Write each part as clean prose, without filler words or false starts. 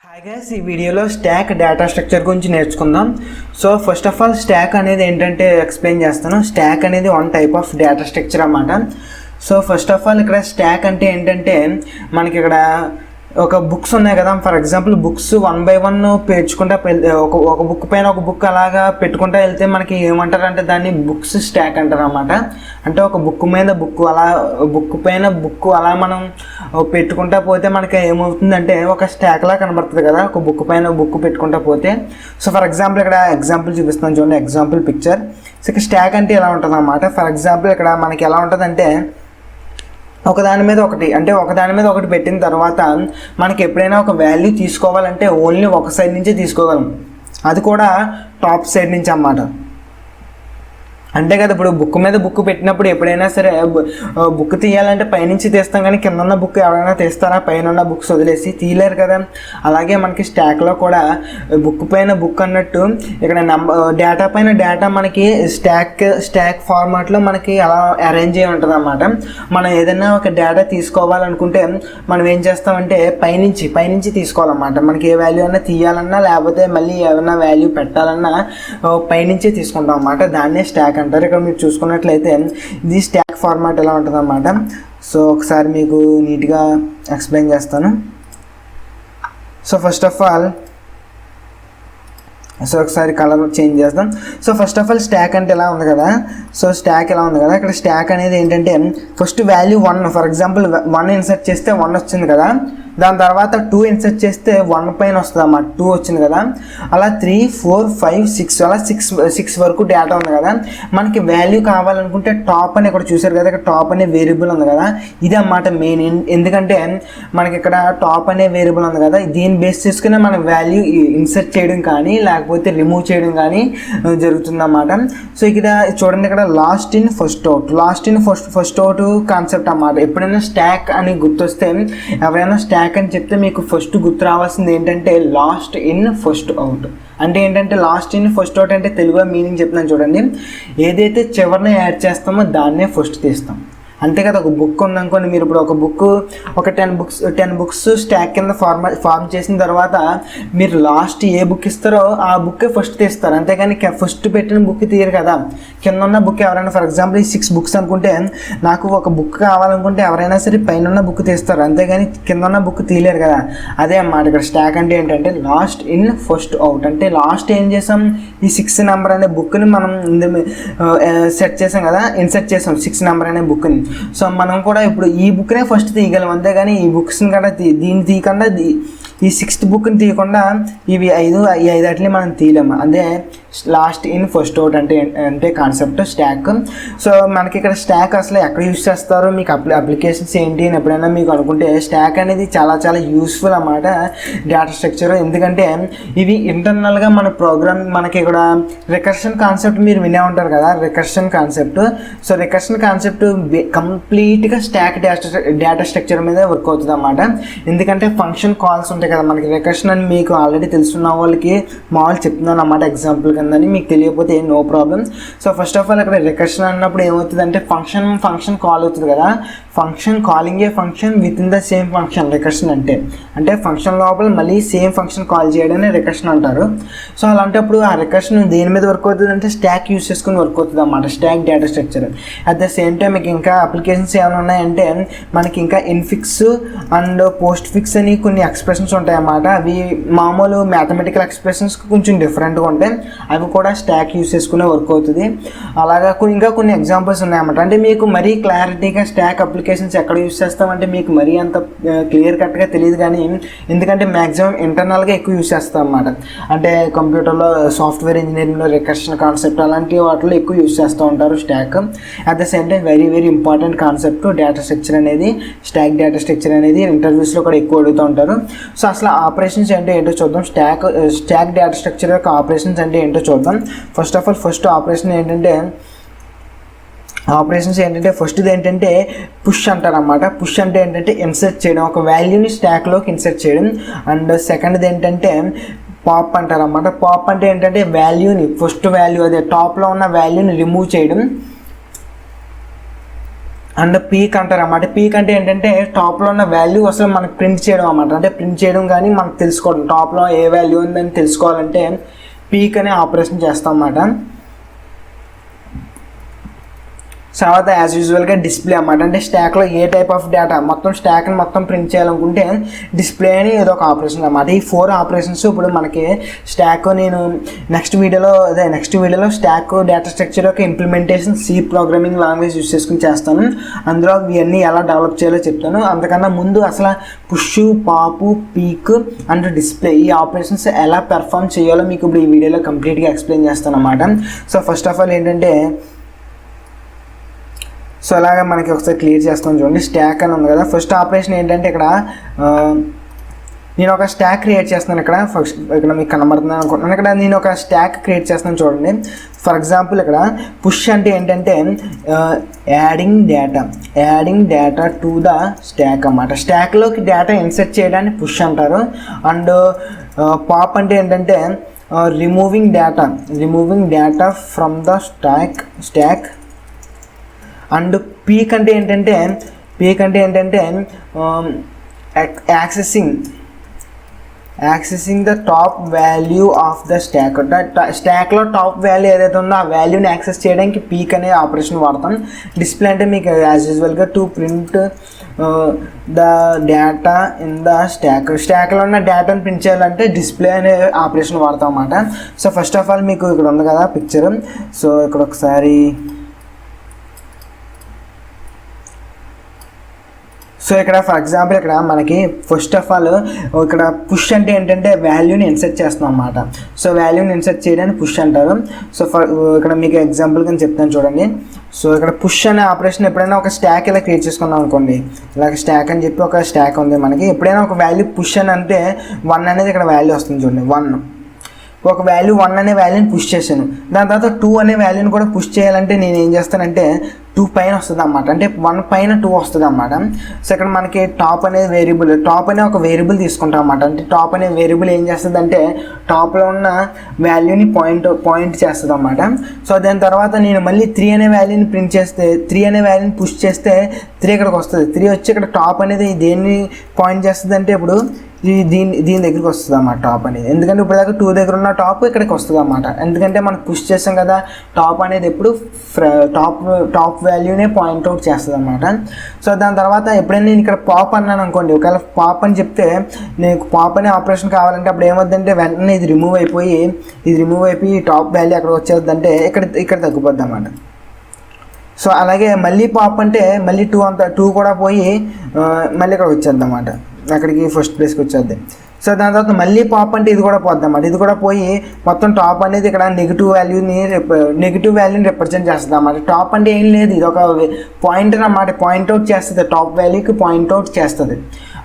Hi guys, ఈ వీడియోలో stack data structure గురించి నేర్చుకుందాం. So first of all stock అనేది ఏంటంటే ఎక్స్ప్లెయిన్ చేస్తాను. స్టాక్ అనేది one type of data structure అన్నమాట. సో ఫస్ట్ ఆఫ్ ఆల్ ఇక్కడ స్టాక్ అంటే ఏంటంటే మనకి ఇక్కడ ఒక బుక్స్ ఉన్నాయి కదా, ఫర్ ఎగ్జాంపుల్ బుక్స్ 1 by 1 పేర్చుకుంటా ఒక బుక్ పైన ఒక బుక్ అలాగా పెట్టుకుంటా వెళ్తే మనకి ఏమంటారు అంటే దాన్ని బుక్స్ స్టాక్ అంటారు అన్నమాట. అంటే ఒక బుక్ మీద బుక్ అలా బుక్ పైన బుక్ అలా మనం పెట్టుకుంటా పోతే మనకి ఏమవుతుందంటే ఒక స్టాక్ లా కనబడుతుంది కదా, ఒక బుక్ పైన బుక్ పెట్టుకుంటా పోతే. సో ఫర్ ఎగ్జాంపుల్ ఇక్కడ ఎగ్జాంపుల్ చూపిస్తున్నాను చూడండి, ఎగ్జాంపుల్ పిక్చర్. సో ఇక్కడ స్టాక్ అంటే ఎలా ఉంటుంది అన్నమాట. ఫర్ ఎగ్జాంపుల్ ఇక్కడ మనకి ఎలా ఉంటుందంటే ఒకదాని మీద ఒకటి పెట్టిన తర్వాత మనకి ఎప్పుడైనా ఒక వాల్యూ తీసుకోవాలంటే ఓన్లీ ఒక సైడ్ నుంచే తీసుకోగలం, అది కూడా టాప్ సైడ్ నుంచి అన్నమాట. అంటే కదా ఇప్పుడు బుక్ మీద బుక్ పెట్టినప్పుడు ఎప్పుడైనా సరే బుక్ తీయాలంటే పైనుంచి తీస్తాం, కానీ కింద ఉన్న బుక్ ఎవరైనా తీస్తారా పైన ఉన్న బుక్స్ వదిలేసి? తీయలేరు కదా. అలాగే మనకి స్టాక్లో కూడా బుక్ పైన బుక్ అన్నట్టు ఇక్కడ డేటా పైన డేటా మనకి స్టాక్ ఫార్మాట్లో మనకి అలా అరేంజ్ అయ్యి ఉంటుంది అన్నమాట. మనం ఏదైనా ఒక డేటా తీసుకోవాలనుకుంటే మనం ఏం చేస్తామంటే పైనుంచి తీసుకోవాలన్నమాట. మనకి ఏ వాల్యూ అన్నా తీయాలన్నా లేకపోతే మళ్ళీ ఏమైనా వాల్యూ పెట్టాలన్నా పైనుంచే తీసుకుంటాం అన్నమాట. దాన్నే స్టాక్ అంటారు. ఇక్కడ మీరు చూసుకున్నట్లయితే ఇది స్టాక్ ఫార్మాట్ ఎలా ఉంటుంది అన్నమాట. సో ఒకసారి మీకు నీట్గా ఎక్స్ప్లెయిన్ చేస్తాను. సో ఫస్ట్ ఆఫ్ ఆల్ ఒకసారి కలర్ చేంజ్ చేద్దాం. So first of all stock అంటే ఎలా ఉంది కదా, ఇక్కడ స్టాక్ అనేది ఏంటంటే first value 1, for example 1 insert చేస్తే 1 వచ్చింది కదా, దాని తర్వాత 2 ఇన్సర్ట్ చేస్తే 1 పైన వస్తుంది అన్నమాట, 2 వచ్చింది కదా. అలా 3, 4, 5, 6 అలా 6 వరకు డేటా ఉంది కదా. మనకి వాల్యూ కావాలనుకుంటే టాప్ అని ఇక్కడ చూసారు కదా, ఇక్కడ టాప్ అనే వేరియబుల్ ఉంది కదా, ఇది అన్నమాట మెయిన్. ఎందుకంటే మనకి ఇక్కడ టాప్ అనే వేరియబుల్ ఉంది కదా, దీన్ని బేస్ చేసుకుని మన వాల్యూ ఇన్సర్ట్ చేయడం కానీ లేకపోతే రిమూవ్ చేయడం కానీ జరుగుతుందన్నమాట. సో ఇక్కడ చూడండి, ఇక్కడ last in first out concept అన్నమాట. ఎప్పుడైనా స్టాక్ అని గుర్తొస్తే ఎవరైనా స్టాక్ అని చెప్తే మీకు ఫస్ట్ గుర్తు రావాల్సింది ఏంటంటే లాస్ట్ ఇన్ ఫస్ట్ అవుట్. అంటే ఏంటంటే లాస్ట్ ఇన్ ఫస్ట్ అవుట్ అంటే తెలుగులో మీనింగ్ చెప్తున్నాను చూడండి, ఏదైతే చివరిన యాడ్ చేస్తామో దాన్నే ఫస్ట్ తీస్తాం. అంతే కదా. ఒక బుక్ ఉందనుకోండి, మీరు ఇప్పుడు ఒక 10 బుక్స్ స్టాక్ కింద ఫార్మ్ చేసిన తర్వాత మీరు లాస్ట్ ఏ బుక్ ఇస్తారో ఆ బుక్కే ఫస్ట్ తీస్తారు, అంతేగాని ఫస్ట్ పెట్టిన బుక్ తీయరు కదా. కింద ఉన్న బుక్ ఎవరైనా ఫర్ ఎగ్జాంపుల్ ఈ 6 బుక్స్ అనుకుంటే నాకు ఒక బుక్ కావాలనుకుంటే ఎవరైనా సరే పైన ఉన్న బుక్ తీస్తారు, అంతేగాని కింద ఉన్న బుక్ తీయలేరు కదా. అదే అన్నమాట ఇక్కడ స్టాక్ అంటే ఏంటంటే లాస్ట్ ఇన్ ఫస్ట్ అవుట్. అంటే లాస్ట్ ఏం చేసాం, ఈ 6 నెంబర్ అనే బుక్ని మనం సెట్ చేసాం కదా, ఇన్సెట్ చేసాం 6 నెంబర్ అనే బుక్ని. సో మనం కూడా ఇప్పుడు ఈ బుక్నే ఫస్ట్ తీయగలం, అంతేగాని ఈ బుక్స్ని కూడా దీన్ని తీయకుండా ఈ 6th బుక్ని తీయకుండా ఇవి 5 అట్లే మనం తీయలేము. అదే లాస్ట్ ఇన్ ఫస్ట్ అవుట్ అంటే కాన్సెప్ట్ స్టాక్. సో మనకి ఇక్కడ స్టాక్ అసలు ఎక్కడ యూస్ చేస్తారో, మీకు అప్లికేషన్స్ ఏంటి అని ఎప్పుడైనా మీకు అనుకుంటే స్టాక్ అనేది చాలా చాలా యూస్ఫుల్ అన్నమాట డేటా స్ట్రక్చర్. ఎందుకంటే ఇవి ఇంటర్నల్గా మన ప్రోగ్రామ్ మనకి ఇక్కడ రికర్షన్ కాన్సెప్ట్ మీరు వినే ఉంటారు కదా, recursion concept. So recursion concept కంప్లీట్గా స్టాక్ డేటా స్ట్రక్చర్ మీద వర్క్ అవుతుంది అన్నమాట. ఎందుకంటే ఫంక్షన్ కాల్స్ ఉంటాయి కదా మనకి, రికర్షన్ అని మీకు ఆల్రెడీ తెలుసున్న వాళ్ళకి మామూలు చెప్తున్నాను అన్నమాట ఎగ్జాంపుల్ కిందని, మీకు తెలియకపోతే no problem. So first of all ఇక్కడ రికర్షన్ అన్నప్పుడు ఏమవుతుంది అంటే ఫంక్షన్ కాల్ అవుతుంది కదా, function calling a function within the same function. Recursion అంటే ఫంక్షన్ లోపల మళ్ళీ సేమ్ ఫంక్షన్ కాల్ చేయడాన్ని రికర్షన్ అంటారు. సో అలాంటప్పుడు ఆ రికర్షన్ దేని మీద వర్క్ అవుతుంది అంటే స్టాక్ యూస్ చేసుకుని వర్క్ అవుతుంది అన్నమాట, stock data structure. At the same time మీకు ఇంకా అప్లికేషన్స్ ఏమైనా ఉన్నాయంటే మనకి ఇంకా ఇన్ఫిక్స్ అండ్ పోస్ట్ ఫిక్స్ అని కొన్ని ఎక్స్ప్రెషన్స్ ఉంటాయి అన్నమాట. అవి మామూలు మ్యాథమెటికల్ ఎక్స్ప్రెషన్స్కి కొంచెం డిఫరెంట్గా ఉంటాయి, అవి కూడా స్టాక్ యూస్ చేసుకునే వర్క్ అవుతుంది. అలాగా ఇంకా కొన్ని ఎగ్జాంపుల్స్ ఉన్నాయన్నమాట. అంటే మీకు మరీ క్లారిటీగా స్టాక్ అప్లికేషన్స్ ఎక్కడ యూస్ చేస్తామంటే మీకు మరీ అంత క్లియర్ కట్గా తెలియదు, కానీ ఎందుకంటే మ్యాక్సిమం ఇంటర్నల్గా ఎక్కువ యూస్ చేస్తాం అన్నమాట. అంటే కంప్యూటర్లో సాఫ్ట్వేర్ ఇంజనీరింగ్లో రికర్షన్ కాన్సెప్ట్ అలాంటి వాటిలో ఎక్కువ యూస్ చేస్తూ ఉంటారు stock. At the same time very very important concept data structure అనేది, స్టాక్ డేటా స్ట్రక్చర్ అనేది ఇంటర్వ్యూస్లో కూడా ఎక్కువ అడుగుతూ ఉంటారు. సో అసలు ఆపరేషన్స్ అంటే ఏంటో చూద్దాం. స్టాక్ డేటా స్ట్రక్చర్ యొక్క ఆపరేషన్స్ అంటే ఏంటో చూద్దాం. First of all first operations ఏంటంటే ఫస్ట్ది ఏంటంటే పుష్ అంటారు అన్నమాట. పుష్ అంటే ఏంటంటే ఇన్సర్ట్ చేయడం, ఒక వాల్యూని స్టాక్లోకి ఇన్సర్ట్ చేయడం. అండ్ సెకండ్ది ఏంటంటే పాప్ అంటారు అన్నమాట. పాప్ అంటే ఏంటంటే వాల్యూని ఫస్ట్ వాల్యూ అదే టాప్లో ఉన్న వాల్యూని రిమూవ్ చేయడం. అండ్ పీక్ అంటారు అన్నమాట. పీక్ అంటే ఏంటంటే టాప్లో ఉన్న వాల్యూ అసలు మనకు ప్రింట్ చేయడం అన్నమాట. అంటే ప్రింట్ చేయడం కానీ మనకు తెలుసుకోవడం, టాప్లో ఏ వాల్యూ ఉందని తెలుసుకోవాలంటే పీక్ అనే ఆపరేషన్ చేస్తాం అన్నమాట. తర్వాత యాజ్ యూజువల్గా డిస్ప్లే అన్నమాట. అంటే స్టాక్లో ఏ టైప్ ఆఫ్ డేటా మొత్తం స్టాక్ని మొత్తం ప్రింట్ చేయాలనుకుంటే డిస్ప్లే అని ఏదో ఒక ఆపరేషన్ అన్నమాట. ఈ 4 ఆపరేషన్స్ ఇప్పుడు మనకి స్టాక్ నేను నెక్స్ట్ వీడియోలో స్టాక్ డేటా స్ట్రక్చర్ యొక్క implementation C programming language use చేసుకుని చేస్తాను. అందులో ఇవన్నీ ఎలా డెవలప్ చేయాలో చెప్తాను. అంతకన్నా ముందు అసలు push, pop, peak and display ఈ ఆపరేషన్స్ ఎలా పెర్ఫామ్ చేయాలో మీకు ఇప్పుడు ఈ వీడియోలో కంప్లీట్గా ఎక్స్ప్లెయిన్ చేస్తాను అన్నమాట. సో ఫస్ట్ ఆఫ్ ఆల్ ఏంటంటే, సో అలాగే మనకి ఒకసారి క్లియర్ చేస్తాను చూడండి. స్టాక్ అని ఉంది కదా. ఫస్ట్ ఆపరేషన్ ఏంటంటే ఇక్కడ నేను ఒక స్టాక్ క్రియేట్ చేస్తున్నాను. ఇక్కడ మీకు కనబడుతుందని అనుకుంటున్నాను. ఇక్కడ నేను ఒక స్టాక్ క్రియేట్ చేస్తున్నాను చూడండి. ఫర్ ఎగ్జాంపుల్ ఇక్కడ పుష్ అంటే ఏంటంటే adding data to the stock అన్నమాట. స్టాక్లోకి డేటా ఇన్సర్ట్ చేయడాన్ని పుష్ అంటారు. అండ్ పాప్ అంటే ఏంటంటే removing data from the stock. And peak అంటే ఏంటంటే accessing the top value of the stock. స్టాక్లో టాప్ వాల్యూ ఏదైతే ఉందో ఆ వాల్యూని యాక్సెస్ చేయడానికి పీక్ అనే ఆపరేషన్ వాడతాం. డిస్ప్లే అంటే మీకు యాజ్ యూజువల్గా to print the data in the స్టాక్లో ఉన్న డేటాను ప్రింట్ చేయాలంటే డిస్ప్లే అనే ఆపరేషన్ వాడతాం అన్నమాట. సో ఫస్ట్ ఆఫ్ ఆల్ మీకు ఇక్కడ ఉంది కదా పిక్చర్. సో ఇక్కడ ఒకసారి సో ఇక్కడ ఫర్ ఎగ్జాంపుల్ ఇక్కడ మనకి ఫస్ట్ ఆఫ్ ఆల్ ఇక్కడ పుష్ అంటే ఏంటంటే వాల్యూని ఇన్సర్ట్ చేస్తాం అన్నమాట. సో వాల్యూని ఇన్సర్ట్ చేయడానికి పుష్ అంటారు. సో ఇక్కడ మీకు ఎగ్జాంపుల్ కింద చెప్తాను చూడండి. సో ఇక్కడ పుష్ అనే ఆపరేషన్ ఎప్పుడైనా ఒక స్టాక్ ఇలా క్రియేట్ చేసుకున్నాం అనుకోండి. ఇలాగ స్టాక్ అని చెప్పి ఒక స్టాక్ ఉంది మనకి. ఎప్పుడైనా ఒక వాల్యూ పుష్ అని అంటే 1 అనేది ఇక్కడ వాల్యూ వస్తుంది చూడండి. 1 ఒక వాల్యూ 1 అనే వాల్యూని పుష్ చేశాను. దాని తర్వాత 2 అనే వాల్యూని కూడా పుష్ చేయాలంటే నేను ఏం చేస్తానంటే 2 పైన వస్తుంది అన్నమాట. అంటే 1 పైన 2 వస్తుంది అన్నమాట. సో ఇక్కడ మనకి టాప్ అనే ఒక వేరియబుల్ తీసుకుంటాం అన్నమాట. అంటే టాప్ అనే వేరియబుల్ ఏం చేస్తుంది అంటే టాప్లో ఉన్న వాల్యూని పాయింట్ చేస్తుంది అన్నమాట. సో దాని తర్వాత నేను మళ్ళీ 3 అనే వాల్యూని ప్రింట్ చేస్తే 3 అనే వాల్యూని పుష్ చేస్తే 3 ఇక్కడికి వస్తుంది. 3 వచ్చి ఇక్కడ టాప్ అనేది దేన్ని పాయింట్ చేస్తుంది అంటే ఇప్పుడు దీని దగ్గరికి వస్తుంది అన్నమాట టాప్ అనేది. ఎందుకంటే ఇప్పుడు దాకా 2 దగ్గర ఉన్న టాప్ ఇక్కడికి వస్తుంది అన్నమాట. ఎందుకంటే మనం పుష్ చేస్తాం కదా, టాప్ అనేది ఎప్పుడు టాప్ వాల్యూనే పాయింట్అవుట్ చేస్తుంది అన్నమాట. సో దాని తర్వాత ఎప్పుడైనా నేను ఇక్కడ పాప్ అన్నాను అనుకోండి, ఒకవేళ పాప్ అని చెప్తే నేను పాప్ అనే ఆపరేషన్ కావాలంటే అప్పుడు ఏమవుతుందంటే వెంటనే ఇది రిమూవ్ అయిపోయి టాప్ వాల్యూ అక్కడ వచ్చేద్దంటే ఇక్కడ తగ్గిపోద్ది అన్నమాట. సో అలాగే మళ్ళీ పాప్ అంటే మళ్ళీ 2 కూడా పోయి మళ్ళీ ఇక్కడ వచ్చేద్ది అన్నమాట. అక్కడికి ఫస్ట్ ప్లేస్కి వచ్చేద్ది. సో దాని తర్వాత మళ్ళీ పాప్ అంటే ఇది కూడా పోద్ది అన్నమాట. ఇది కూడా పోయి మొత్తం టాప్ అనేది ఇక్కడ నెగిటివ్ వాల్యూని రిప్రజెంట్ చేస్తుంది అన్నమాట. టాప్ అంటే ఏం లేదు, ఇది ఒక పాయింటర్ అన్నమాట. పాయింట్అవుట్ చేస్తుంది, టాప్ వాల్యూకి పాయింట్అవుట్ చేస్తుంది.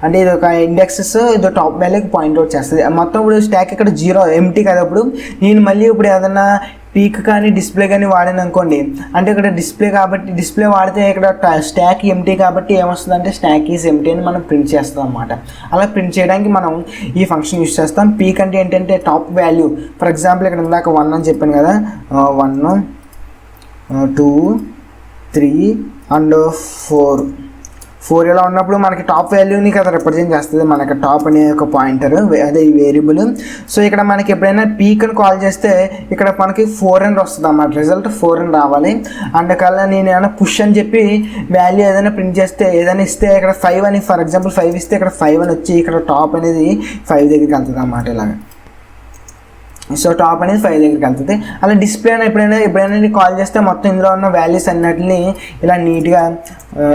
అంటే ఇది ఒక ఇండెక్సెస్, ఇది టాప్ వాల్యూకి పాయింట్అవుట్ చేస్తుంది. మొత్తం ఇప్పుడు స్టాక్ ఇక్కడ 0 ఎంటీ కదా. ఇప్పుడు నేను మళ్ళీ ఇప్పుడు ఏదైనా పీక్ కానీ డిస్ప్లే కానీ వాడాను అనుకోండి, అంటే ఇక్కడ డిస్ప్లే వాడితే ఇక్కడ స్టాక్ ఎంటీ కాబట్టి ఏమొస్తుంది అంటే స్టాక్ ఈజ్ ఎంటీ అని మనం ప్రింట్ చేస్తాం అన్నమాట. అలా ప్రింట్ చేయడానికి మనం ఈ ఫంక్షన్ యూస్ చేస్తాం. పీక్ అంటే ఏంటంటే టాప్ వాల్యూ. ఫర్ ఎగ్జాంపుల్ ఇక్కడ ఇందాక 1 అని చెప్పాను కదా, 1 2 3 అండ్ 4 ఇలా ఉన్నప్పుడు మనకి టాప్ వాల్యూని కదా రిప్రజెంట్ చేస్తుంది మనకి టాప్ అనే ఒక పాయింటర్, అదే ఈ వేరియబుల్. సో ఇక్కడ మనకి ఎప్పుడైనా పీక్ అని కాల్ చేస్తే ఇక్కడ మనకి 4 అని వస్తుంది అన్నమాట. రిజల్ట్ 4 అని రావాలి. అందుకల్లా నేను ఏమైనా పుష్ అని చెప్పి వాల్యూ ఏదైనా ప్రింట్ చేస్తే ఏదైనా ఇస్తే ఇక్కడ 5 అని, ఫర్ ఎగ్జాంపుల్ 5 ఇస్తే ఇక్కడ 5 అని వచ్చి ఇక్కడ టాప్ అనేది 5 దగ్గరికి వెళ్తుంది అన్నమాట. ఇలాగ సో టాప్ అనేది 5 దగ్గరికి వెళ్తుంది. అలా డిస్ప్లే అని ఎప్పుడైనా కాల్ చేస్తే మొత్తం ఇందులో ఉన్న వాల్యూస్ అన్నిటిని ఇలా నీట్గా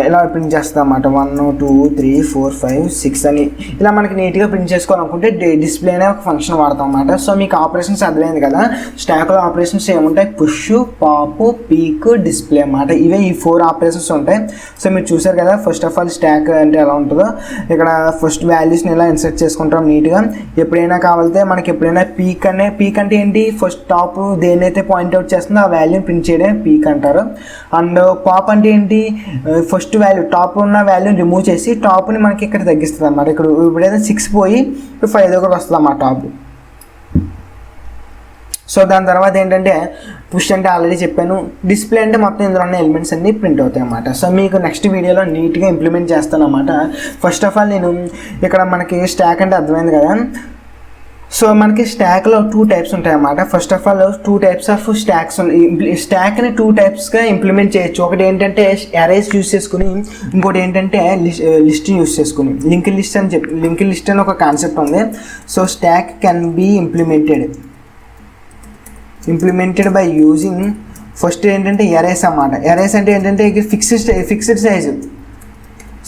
ఇలా ప్రింట్ చేస్తాం అన్నమాట. 1 2 3 4 5 6 అని ఇలా మనకి నీట్గా ప్రింట్ చేసుకోవాలనుకుంటే డిస్ప్లే అనే ఒక ఫంక్షన్ వాడతాం అన్నమాట. సో మీకు ఆపరేషన్స్ అర్థమైంది కదా. స్టాక్లో ఆపరేషన్స్ ఏముంటాయి, పుష్, పాప్, పీక్, డిస్ప్లే అన్నమాట. ఇవే ఈ 4 ఆపరేషన్స్ ఉంటాయి. సో మీరు చూసారు కదా ఫస్ట్ ఆఫ్ ఆల్ స్టాక్ అంటే ఎలా ఉంటుందో. ఇక్కడ ఫస్ట్ వాల్యూస్ని ఇలా ఇన్సర్ట్ చేసుకుంటాం నీట్గా. ఎప్పుడైనా కావాలితే మనకి ఎప్పుడైనా పీక్ అంటే ఏంటి, ఫస్ట్ టాప్ దేన్నైతే పాయింట్అవుట్ చేస్తుందో ఆ వాల్యూని ప్రింట్ చేయడం పీక్ అంటారు. అండ్ పాప్ అంటే ఏంటి, ఫస్ట్ వాల్యూ టాప్ ఉన్న వాల్యూని రిమూవ్ చేసి టాప్ని మనకి ఇక్కడ తగ్గిస్తుంది అన్నమాట. ఇప్పుడు ఏదైనా 6 పోయి 5 దగ్గర వస్తుంది అన్నమాట టాప్. సో దాని తర్వాత ఏంటంటే పుష్ అంటే ఆల్రెడీ చెప్పాను, డిస్ప్లే అంటే మొత్తం ఇందులో ఉన్న ఎలిమెంట్స్ అన్ని ప్రింట్ అవుతాయి అన్నమాట. సో మీకు నెక్స్ట్ వీడియోలో నీట్గా ఇంప్లిమెంట్ చేస్తాను అన్నమాట. ఫస్ట్ ఆఫ్ ఆల్ నేను ఇక్కడ మనకి స్టాక్ అంటే అర్థమైంది కదా. సో మనకి స్టాక్లో 2 టైప్స్ ఉంటాయి అన్నమాట. First of all 2 types of stacks స్టాక్ని 2 టైప్స్గా ఇంప్లిమెంట్ చేయొచ్చు. ఒకటి ఏంటంటే అరేస్ యూస్ చేసుకుని, ఇంకోటి ఏంటంటే లిస్ట్ యూస్ చేసుకుని. లింక్ లిస్ట్ అని ఒక కాన్సెప్ట్ ఉంది. So stack can be implemented by using first ఏంటంటే అరేస్ అన్నమాట. అరేస్ అంటే ఏంటంటే fixed size.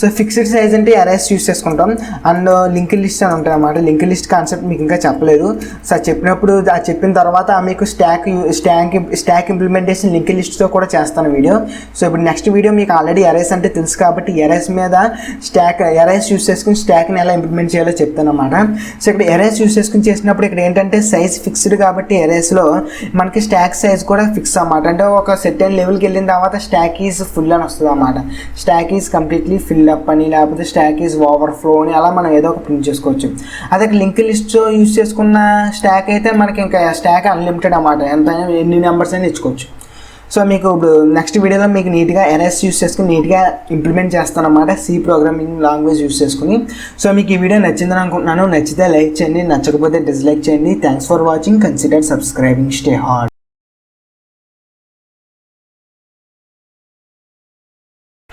So fixed size అంటే అరేస్ యూస్ చేసుకుంటాం. అండ్ లింక్ లిస్ట్ అని ఉంటుంది అన్నమాట. లింక్ లిస్ట్ కాన్సెప్ట్ మీకు ఇంకా చెప్పలేదు. సో చెప్పినప్పుడు చెప్పిన తర్వాత మీకు స్టాక్ ఇంప్లిమెంటేషన్ లింక్ లిస్ట్తో కూడా చేస్తాను వీడియో. సో ఇప్పుడు నెక్స్ట్ వీడియో మీకు ఆల్రెడీ అరేస్ అంటే తెలుసు కాబట్టి అరేస్ మీద అరేస్ యూస్ చేసుకుని స్టాక్ని ఎలా ఇంప్లిమెంట్ చేయాలో చెప్తాను అన్నమాట. సో ఇక్కడ అరేస్ యూస్ చేసుకుని చేసినప్పుడు ఇక్కడ ఏంటంటే సైజ్ ఫిక్స్డ్ కాబట్టి అరేస్లో మనకి స్టాక్ సైజ్ కూడా ఫిక్స్ అన్నమాట. అంటే ఒక సెర్టైన్ లెవెల్కి వెళ్ళిన తర్వాత స్టాక్ ఈజ్ ఫుల్ అని వస్తుంది అన్నమాట. Stock is completely fill up అని, లేకపోతే స్టాక్ ఈజ్ ఓవర్ఫ్లో అని అలా మనం ఏదో ఒక ప్రింట్ చేసుకోవచ్చు. అదే లింక్ లిస్ట్ యూస్ చేసుకున్న స్టాక్ అయితే మనకి ఇంకా స్టాక్ అన్లిమిటెడ్ అన్నమాట. ఎంత ఎన్ని నెంబర్స్ అయినా ఇచ్చుకోవచ్చు. సో మీకు ఇప్పుడు నెక్స్ట్ వీడియోలో మీకు నీట్గా అరేస్ యూస్ చేసుకుని నీట్గా ఇంప్లిమెంట్ చేస్తాను అన్నమాట, సి ప్రోగ్రామింగ్ లాంగ్వేజ్ యూస్ చేసుకుని. సో మీకు ఈ వీడియో నచ్చిందని అనుకుంటున్నాను. నచ్చితే లైక్ చేయండి, నచ్చకపోతే డిస్లైక్ చేయండి. Thanks for watching. Consider subscribing. Stay hard.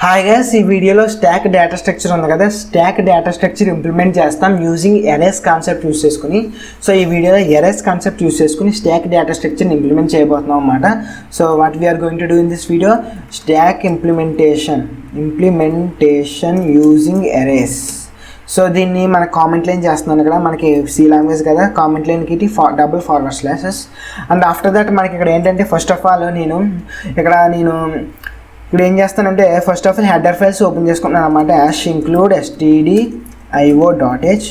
Hi guys, ఈ వీడియోలో స్టాక్ డేటా స్ట్రక్చర్ ఉంది కదా, స్టాక్ డేటా స్ట్రక్చర్ ఇంప్లిమెంట్ చేస్తాం యూజింగ్ అరేస్ కాన్సెప్ట్ యూస్ చేసుకుని. సో ఈ వీడియోలో అరేస్ కాన్సెప్ట్ యూస్ చేసుకుని స్టాక్ డేటా స్ట్రక్చర్ని ఇంప్లిమెంట్ చేయబోతున్నాం అన్నమాట. So what we're going to do in this video, stack implementation using arrays. So దీన్ని మన కామెంట్ లైన్ చేస్తున్నాను ఇక్కడ, మనకి సి లాంగ్వేజ్ కదా, కామెంట్ లైన్కి double forward slashes. And after that మనకి ఇక్కడ ఏంటంటే ఫస్ట్ ఆఫ్ ఆల్ నేను ఇప్పుడు ఏం చేస్తానంటే first of all header files open చేసుకుంటున్నాను అన్నమాట. Ash include stdio.h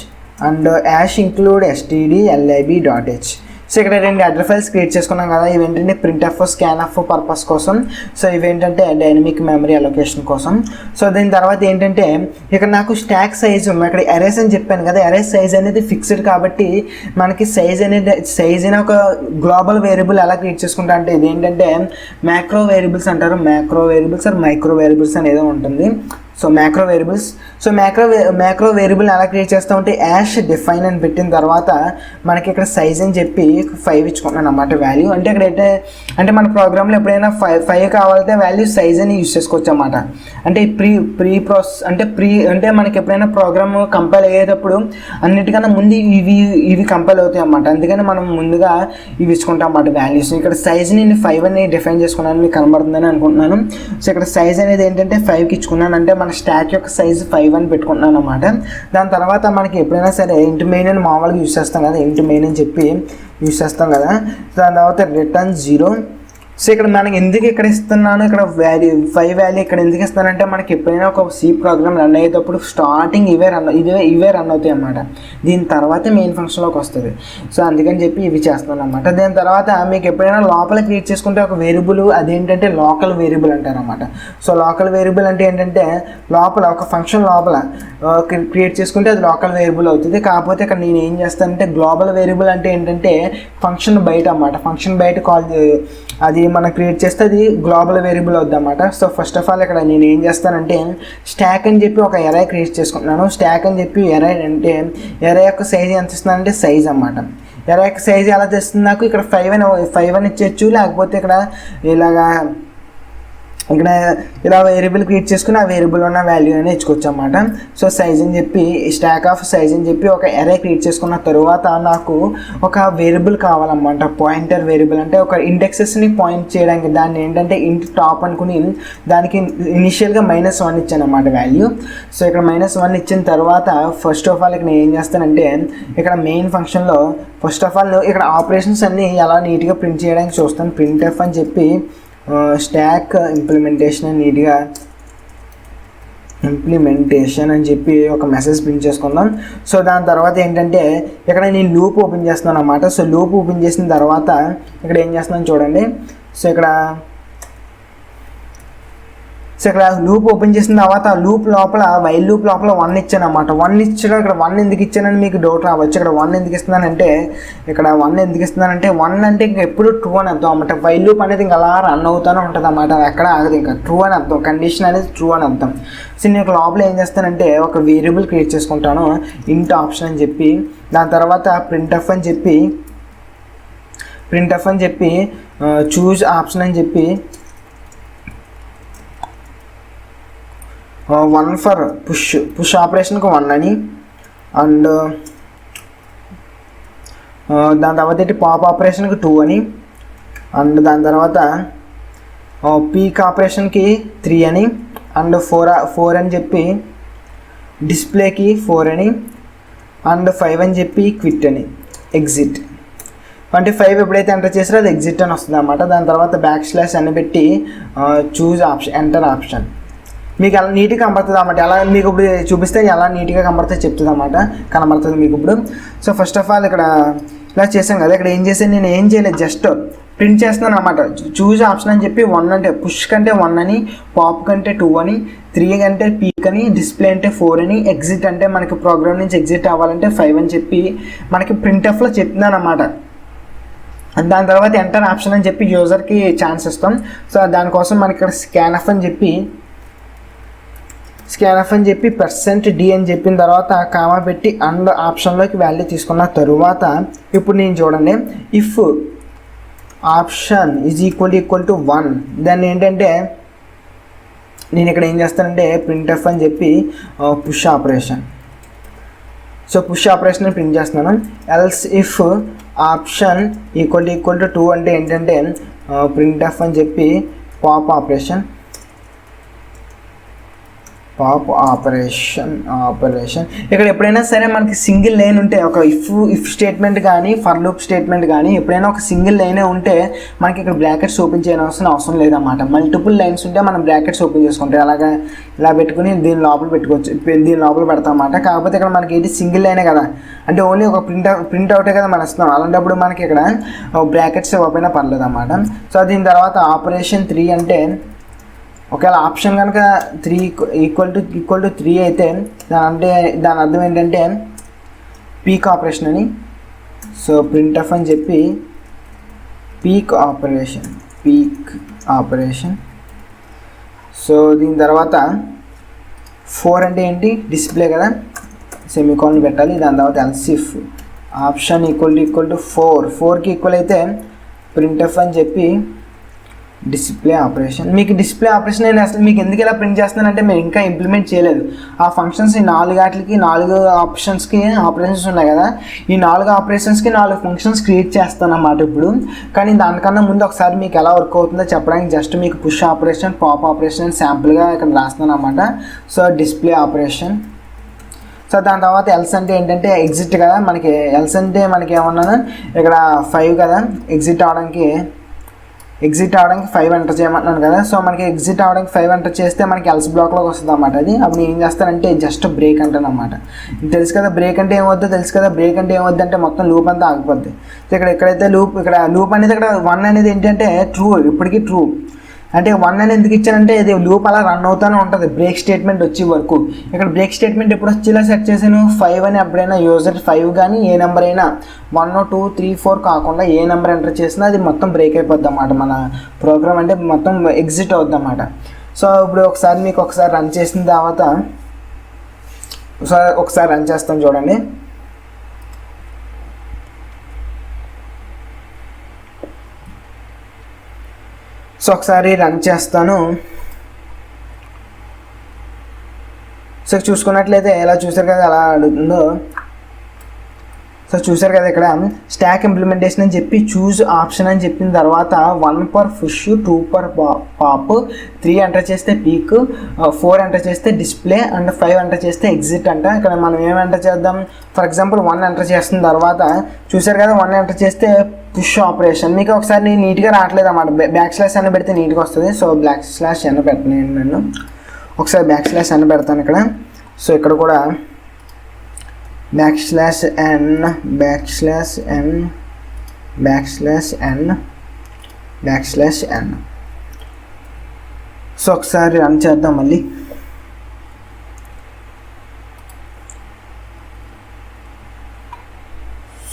and ash include stdlib.h. So ఇక్కడ 2 హెడర్ ఫైల్స్ క్రియేట్ చేసుకున్నాం కదా. ఇవేంటంటే ప్రింట్ఎఫ్, స్కాన్ఎఫ్ పర్పస్ కోసం. సో ఇవేంటంటే డైనమిక్ మెమరీ అలొకేషన్ కోసం. సో దీని తర్వాత ఏంటంటే ఇక్కడ నాకు స్టాక్ సైజ్ ఇక్కడ అరేస్ అని చెప్పాను కదా, అరేస్ సైజ్ అనేది ఫిక్స్డ్ కాబట్టి మనకి సైజ్ అని ఒక గ్లోబల్ వేరియబుల్ ఎలా క్రియేట్ చేసుకుంటా అంటే ఇది ఏంటంటే మ్యాక్రో వేరియబుల్స్ అంటారు. Macro variables or micro variables అనేది ఉంటుంది. So macro variables. So macro variable ఎలా క్రియేట్ చేస్తామంటే యాష్ డిఫైన్ అని పెట్టిన తర్వాత మనకి ఇక్కడ సైజ్ అని చెప్పి 5 ఇచ్చుకుంటున్నాను అన్నమాట వాల్యూ. అంటే ఇక్కడ అంటే మన ప్రోగ్రామ్లో ఎప్పుడైనా 5 కావాలంటే వాల్యూ సైజ్ అని యూజ్ చేసుకోవచ్చు అన్నమాట. అంటే అంటే మనకి ఎప్పుడైనా ప్రోగ్రామ్ కంపైల్ అయ్యేటప్పుడు అన్నిటికన్నా ముందు ఇవి కంపైల్ అవుతాయి అన్నమాట. అందుకని మనం ముందుగా ఇవి ఇచ్చుకుంటాం అన్నమాట వాల్యూస్. ఇక్కడ సైజ్ని నేను 5 అని డిఫైన్ చేసుకున్నాను, మీకు కనబడుతుందని అనుకుంటున్నాను. సో ఇక్కడ సైజ్ అనేది ఏంటంటే 5కి ఇచ్చుకున్నాను, అంటే మన స్టాక్ యొక్క సైజు 5 అని పెట్టుకుంటున్నాను అన్నమాట. దాని తర్వాత మనకి ఎప్పుడైనా సరే ఇంట్ మెయిన్ అని మామూలుగా యూస్ చేస్తాం కదా, ఇంట్ మెయిన్ అని చెప్పి యూస్ చేస్తాం కదా. దాని తర్వాత రిటర్న్ 0. సో ఇక్కడ మనకి ఎందుకు ఇక్కడ ఇస్తున్నాను, ఇక్కడ 5 వాల్యూ ఇక్కడ ఎందుకు ఇస్తానంటే మనకి ఎప్పుడైనా ఒక సి ప్రోగ్రామ్ రన్ అయ్యేటప్పుడు స్టార్టింగ్ ఇవే రన్ అవుతాయి అన్నమాట. దీని తర్వాత మెయిన్ ఫంక్షన్లోకి వస్తుంది. సో అందుకని చెప్పి ఇవి చేస్తున్నాను అన్నమాట. దాని తర్వాత మీకు ఎప్పుడైనా లోపల క్రియేట్ చేసుకుంటే ఒక వేరియబుల్, అదేంటంటే లోకల్ వేరియబుల్ అంటారు అన్నమాట. సో లోకల్ వేరియబుల్ అంటే ఏంటంటే లోపల ఒక ఫంక్షన్ లోపల క్రియేట్ చేసుకుంటే అది లోకల్ వేరియబుల్ అవుతుంది. కాకపోతే ఇక్కడ నేను ఏం చేస్తానంటే గ్లోబల్ వేరియబుల్ అంటే ఏంటంటే ఫంక్షన్ బయట అన్నమాట. ఫంక్షన్ బయట అది మనం క్రియేట్ చేస్తే అది గ్లోబల్ వేరియబుల్ అవుద్ది అన్నమాట. సో ఫస్ట్ ఆఫ్ ఆల్ ఇక్కడ నేను ఏం చేస్తానంటే స్టాక్ అని చెప్పి ఒక ఎరే క్రియేట్ చేసుకుంటున్నాను. స్టాక్ అని చెప్పి ఎరే అంటే ఎరే యొక్క సైజ్ ఎంత ఇస్తున్నానంటే సైజ్ అన్నమాట. ఎరే యొక్క సైజ్ ఎలా తెస్తుంది నాకు, ఇక్కడ 5 అని ఇచ్చేయచ్చు, లేకపోతే ఇక్కడ ఇలా వేరియబుల్ క్రియేట్ చేసుకుని ఆ వేరియబుల్ ఉన్న వాల్యూ అని ఇచ్చుకోవచ్చు అన్నమాట. సో సైజ్ అని చెప్పి స్టాక్ ఆఫ్ సైజ్ అని చెప్పి ఒక ఎరే క్రియేట్ చేసుకున్న తరువాత నాకు ఒక వేరియబుల్ కావాలన్నమాట. పాయింటర్ వేరియబుల్ అంటే ఒక ఇండెక్సెస్ని పాయింట్ చేయడానికి, దాన్ని ఏంటంటే ఇంట్ టాప్ అనుకుని దానికి ఇనిషియల్గా -1 ఇచ్చాను అన్నమాట వాల్యూ. సో ఇక్కడ -1 ఇచ్చిన తర్వాత ఫస్ట్ ఆఫ్ ఆల్ ఇక్కడ నేను ఏం చేస్తానంటే ఇక్కడ మెయిన్ ఫంక్షన్లో ఫస్ట్ ఆఫ్ ఆల్ ఇక్కడ ఆపరేషన్స్ అన్నీ ఎలా నీట్గా ప్రింట్ చేయడానికి చూస్తాను. ప్రింట్ఎఫ్ అని చెప్పి స్టాక్ ఇంప్లిమెంటేషన్ అని చెప్పి ఒక మెసేజ్ ప్రింట్ చేసుకుందాం. సో దాని తర్వాత ఏంటంటే ఇక్కడ నేను లూప్ ఓపెన్ చేస్తున్నాను అన్నమాట. సో లూప్ ఓపెన్ చేసిన తర్వాత ఇక్కడ ఏం చేస్తున్నాను చూడండి. సో ఇక్కడ సో ఇక్కడ లూప్ ఓపెన్ చేసిన తర్వాత ఆ లూప్ లోపల వైల్ లూప్ లోపల 1 ఇచ్చాను అనమాట. 1 ఇచ్చాడు. ఇక్కడ 1 ఎందుకు ఇచ్చానని మీకు డౌట్ రావచ్చు. ఇక్కడ 1 ఎందుకు ఇస్తున్నానంటే 1 అంటే ఇంకా ఎప్పుడు ట్రూ అని అర్థం అన్నమాట. వైల్ లూప్ అనేది ఇంకా అలా రన్ అవుతూనే ఉంటుంది అన్నమాట, ఎక్కడ ఆగదు, ఇంకా ట్రూ అని అర్థం, కండిషన్ అనేది ట్రూ అని అర్థం. సో నేను లోపల ఏం చేస్తానంటే ఒక వేరియబుల్ క్రియేట్ చేసుకుంటాను, ఇంట్ ఆప్షన్ అని చెప్పి. దాని తర్వాత ప్రింట్ఎఫ్ అని చెప్పి చూజ్ ఆప్షన్ అని చెప్పి 1 ఫర్ పుష్ ఆపరేషన్కి 1 అని, అండ్ దాని తర్వాత పాప్ ఆపరేషన్కి 2 అని, అండ్ దాని తర్వాత పీక్ ఆపరేషన్కి 3 అని, అండ్ 4 అని చెప్పి డిస్ప్లేకి 4 అని, అండ్ 5 అని చెప్పి క్విట్ అని, ఎగ్జిట్. 25 ఎప్పుడైతే ఎంటర్ చేసారో అది ఎగ్జిట్ అని వస్తుంది అన్నమాట. దాని తర్వాత / అని పెట్టి చూజ్ ఆప్షన్, ఎంటర్ ఆప్షన్. మీకు ఎలా నీట్గా కనబడుతుంది అన్నమాట. ఎలా మీకు ఇప్పుడు చూపిస్తే ఎలా నీట్గా కనబడుతుంది మీకు ఇప్పుడు. సో ఫస్ట్ ఆఫ్ ఆల్ ఇక్కడ ఇలా చేసాం కదా, ఇక్కడ ఏం చేసాను, నేను ఏం చేయలేదు, జస్ట్ ప్రింట్ చేస్తున్నాను అన్నమాట. చూజ్ ఆప్షన్ అని చెప్పి 1 అంటే పుష్ కంటే 1 అని, పాప్ కంటే 2 అని, 3 అంటే పీక్ అని, డిస్ప్లే అంటే 4 అని, ఎగ్జిట్ అంటే మనకి ప్రోగ్రామ్ నుంచి ఎగ్జిట్ అవ్వాలంటే 5 అని చెప్పి మనకి ప్రింట్ఎఫ్లో చెప్తున్నాను అన్నమాట. దాని తర్వాత ఎంటర్ ఆప్షన్ అని చెప్పి యూజర్కి ఛాన్స్ ఇస్తాం. సో దానికోసం మనకి ఇక్కడ స్కాన్ఎఫ్ అని చెప్పి %d అని చెప్పిన తర్వాత కామా పెట్టి అండ్ ఆప్షన్లోకి వాల్యూ తీసుకున్న తరువాత ఇప్పుడు నేను చూడండి, if option is equal to 1, దాన్ని ఏంటంటే నేను ఇక్కడ ఏం చేస్తానంటే ప్రింట్ఎఫ్ అని చెప్పి push operation. So push operation print చేస్తున్నాను. Else if option equal to 2 అంటే ఏంటంటే ప్రింట్ఎఫ్ అని చెప్పి పాప్ ఆపరేషన్ ఇక్కడ ఎప్పుడైనా సరే మనకి సింగిల్ లైన్ ఉంటే, ఒక ఇఫ్ స్టేట్మెంట్ కానీ ఫర్ లూప్ స్టేట్మెంట్ కానీ ఎప్పుడైనా ఒక సింగిల్ లైనే ఉంటే మనకి ఇక్కడ బ్రాకెట్స్ ఓపెన్ చేయవలసిన అవసరం లేదన్నమాట. మల్టిపుల్ లైన్స్ ఉంటే మనం బ్రాకెట్స్ ఓపెన్ చేసుకుంటాం, అలాగా ఇలా పెట్టుకుని దీని లోపల పెడతాం అన్నమాట. కాకపోతే ఇక్కడ మనకి ఏంటి సింగిల్ లైనే కదా, అంటే ఓన్లీ ఒక ప్రింట్ అవుటే కదా మనం ఇస్తున్నాం. అలాంటప్పుడు మనకి ఇక్కడ బ్రాకెట్స్ ఓపెన్ పర్లేదు అన్నమాట. సో దీని తర్వాత ఆపరేషన్ 3 అంటే ఒకవేళ ఆప్షన్ కనుక 3 ఈక్వల్ టు 3 అయితే దాని అర్థం ఏంటంటే పీక్ ఆపరేషన్ అని. సో ప్రింట్ఎఫ్ అని చెప్పి పీక్ ఆపరేషన్. సో దీని తర్వాత 4 అంటే ఏంటి, డిస్ప్లే కదా, సెమీకోలన్ పెట్టాలి. దాని తర్వాత else if option equal to 4కి ఈక్వల్ అయితే ప్రింట్ఎఫ్ అని చెప్పి డిస్ప్లే ఆపరేషన్. మీకు డిస్ప్లే ఆపరేషన్ నేను అసలు మీకు ఎందుకు ఇలా ప్రింట్ చేస్తున్నానంటే మేము ఇంకా ఇంప్లిమెంట్ చేయలేదు ఆ ఫంక్షన్స్. ఈ 4 ఆపరేషన్స్ ఉన్నాయి కదా, ఈ 4 ఆపరేషన్స్కి 4 ఫంక్షన్స్ క్రియేట్ చేస్తాను అన్నమాట ఇప్పుడు. కానీ దానికన్నా ముందు ఒకసారి మీకు ఎలా వర్క్ అవుతుందో చెప్పడానికి జస్ట్ మీకు పుష్ ఆపరేషన్, పాప్ ఆపరేషన్ శాంపుల్గా ఇక్కడ రాస్తున్నాను అన్నమాట. So display operation. సో దాని తర్వాత ఎల్స్ అంటే ఏంటంటే ఎగ్జిట్ కదా, మనకి ఎల్స్ అంటే మనకి ఏమన్నాను ఇక్కడ 5 కదా, ఎగ్జిట్ అవడానికి 5 ఎంటర్ చేయమంటున్నాను కదా. సో మనకి ఎగ్జిట్ అవడానికి 5 ఎంటర్ చేస్తే మనకి ఎల్స్ బ్లాక్లోకి వస్తుంది అన్నమాట. అది అప్పుడు నేను ఏం చేస్తానంటే జస్ట్ బ్రేక్ అంటాను అన్నమాట. తెలుసు కదా బ్రేక్ అంటే ఏమవుద్దో, అంటే మొత్తం లూప్ అంతా ఆగిపోద్ది. సో ఎక్కడైతే లూప్ అనేది ఇక్కడ 1 అనేది ఏంటంటే ట్రూ, ఇప్పటికీ ట్రూ. అంటే 1 అని ఎందుకు ఇచ్చానంటే ఇది లూప్ అలా రన్ అవుతూనే ఉంటుంది బ్రేక్ స్టేట్మెంట్ వచ్చే వరకు. ఇక్కడ బ్రేక్ స్టేట్మెంట్ ఎప్పుడు వచ్చేలా సెట్ చేశాను 5 అని. ఎప్పుడైనా యూజర్ 5 కానీ ఏ నెంబర్ అయినా 1, 2, 3, 4 కాకుండా ఏ నెంబర్ ఎంటర్ చేసినా అది మొత్తం బ్రేక్ అయిపోద్ది అన్నమాట. మన ప్రోగ్రామ్ అంటే మొత్తం ఎగ్జిట్ అవుద్ది అన్నమాట. సో ఇప్పుడు ఒకసారి రన్ చేసిన తర్వాత ఒకసారి రన్ చేస్తాం చూడండి. సో ఒకసారి రన్ చేస్తాను. సో చూసుకున్నట్లయితే ఎలా చూసారు కదా ఎలా అడుగుతుందో. సో చూసారు కదా ఇక్కడ స్టాక్ ఇంప్లిమెంటేషన్ అని చెప్పి చూజ్ ఆప్షన్ అని చెప్పిన తర్వాత 1 for push, 2 for pop, 3 enter చేస్తే పీక్, 4 ఎంటర్ చేస్తే డిస్ప్లే, అండ్ 5 ఎంటర్ చేస్తే ఎగ్జిట్ అంట. ఇక్కడ మనం ఏం ఎంటర్ చేద్దాం, ఫర్ ఎగ్జాంపుల్ 1 ఎంటర్ చేసిన తర్వాత చూసారు కదా 1 ఎంటర్ చేస్తే పుష్ ఆపరేషన్. మీకు ఒకసారి నేను నీట్గా రావట్లేదు అన్నమాట. / అని పెడితే నీట్గా వస్తుంది. సో / అని పెట్టను నేను ఒకసారి / అని పెడతాను ఇక్కడ. సో ఇక్కడ కూడా \n \n \n. సో ఒకసారి రన్ చేద్దాం మళ్ళీ.